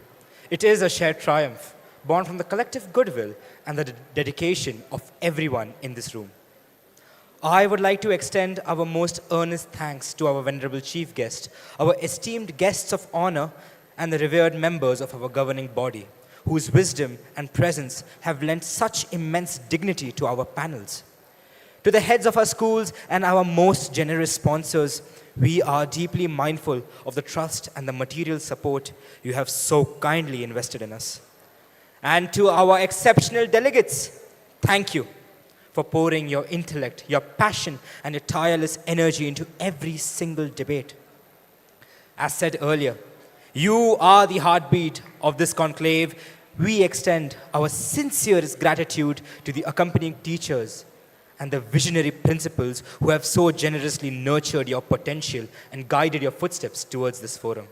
S2: It is a shared triumph, born from the collective goodwill and the dedication of everyone in this room. I would like to extend our most earnest thanks to our venerable chief guest, our esteemed guests of honor, and the revered members of our governing body, whose wisdom and presence have lent such immense dignity to our panels. To the heads of our schools and our most generous sponsors, we are deeply mindful of the trust and the material support you have so kindly invested in us. And to our exceptional delegates, thank you for pouring your intellect, your passion, and your tireless energy into every single debate. As said earlier, you are the heartbeat of this conclave. We extend our sincerest gratitude to the accompanying teachers and the visionary principals who have so generously nurtured your potential and guided your footsteps towards this forum.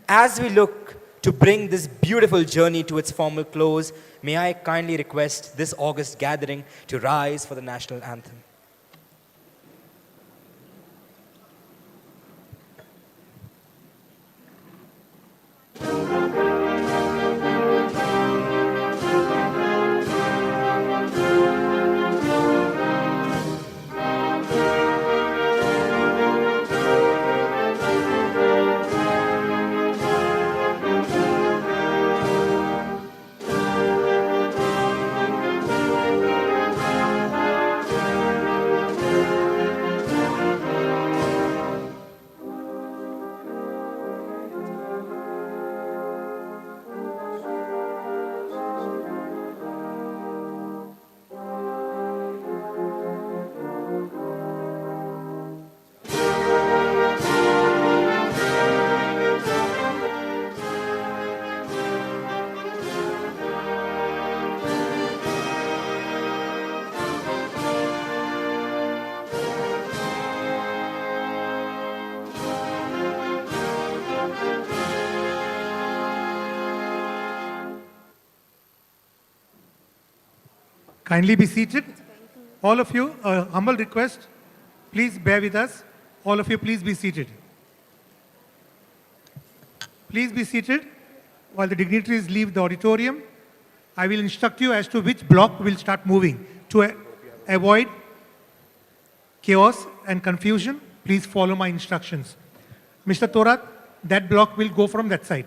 S2: As we look to bring this beautiful journey to its formal close, may I kindly request this August gathering to rise for the national anthem.
S10: Kindly be seated. All of you, a humble request, please bear with us. All of you, please be seated. Please be seated while the dignitaries leave the auditorium. I will instruct you as to which block will start moving. To avoid chaos and confusion, please follow my instructions. Mr. Torat, that block will go from that side.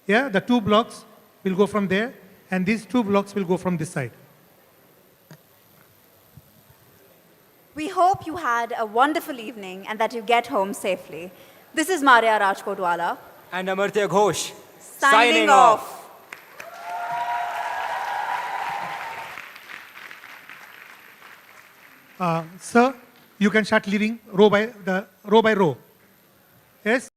S10: Yeah, the two blocks will go from there, and these two blocks will go from this side.
S4: We hope you had a wonderful evening and that you get home safely. This is Maria Rajkotwala.
S2: And Amartya Ghosh.
S4: Signing off.
S10: Sir, you can start leaving row by row. Yes?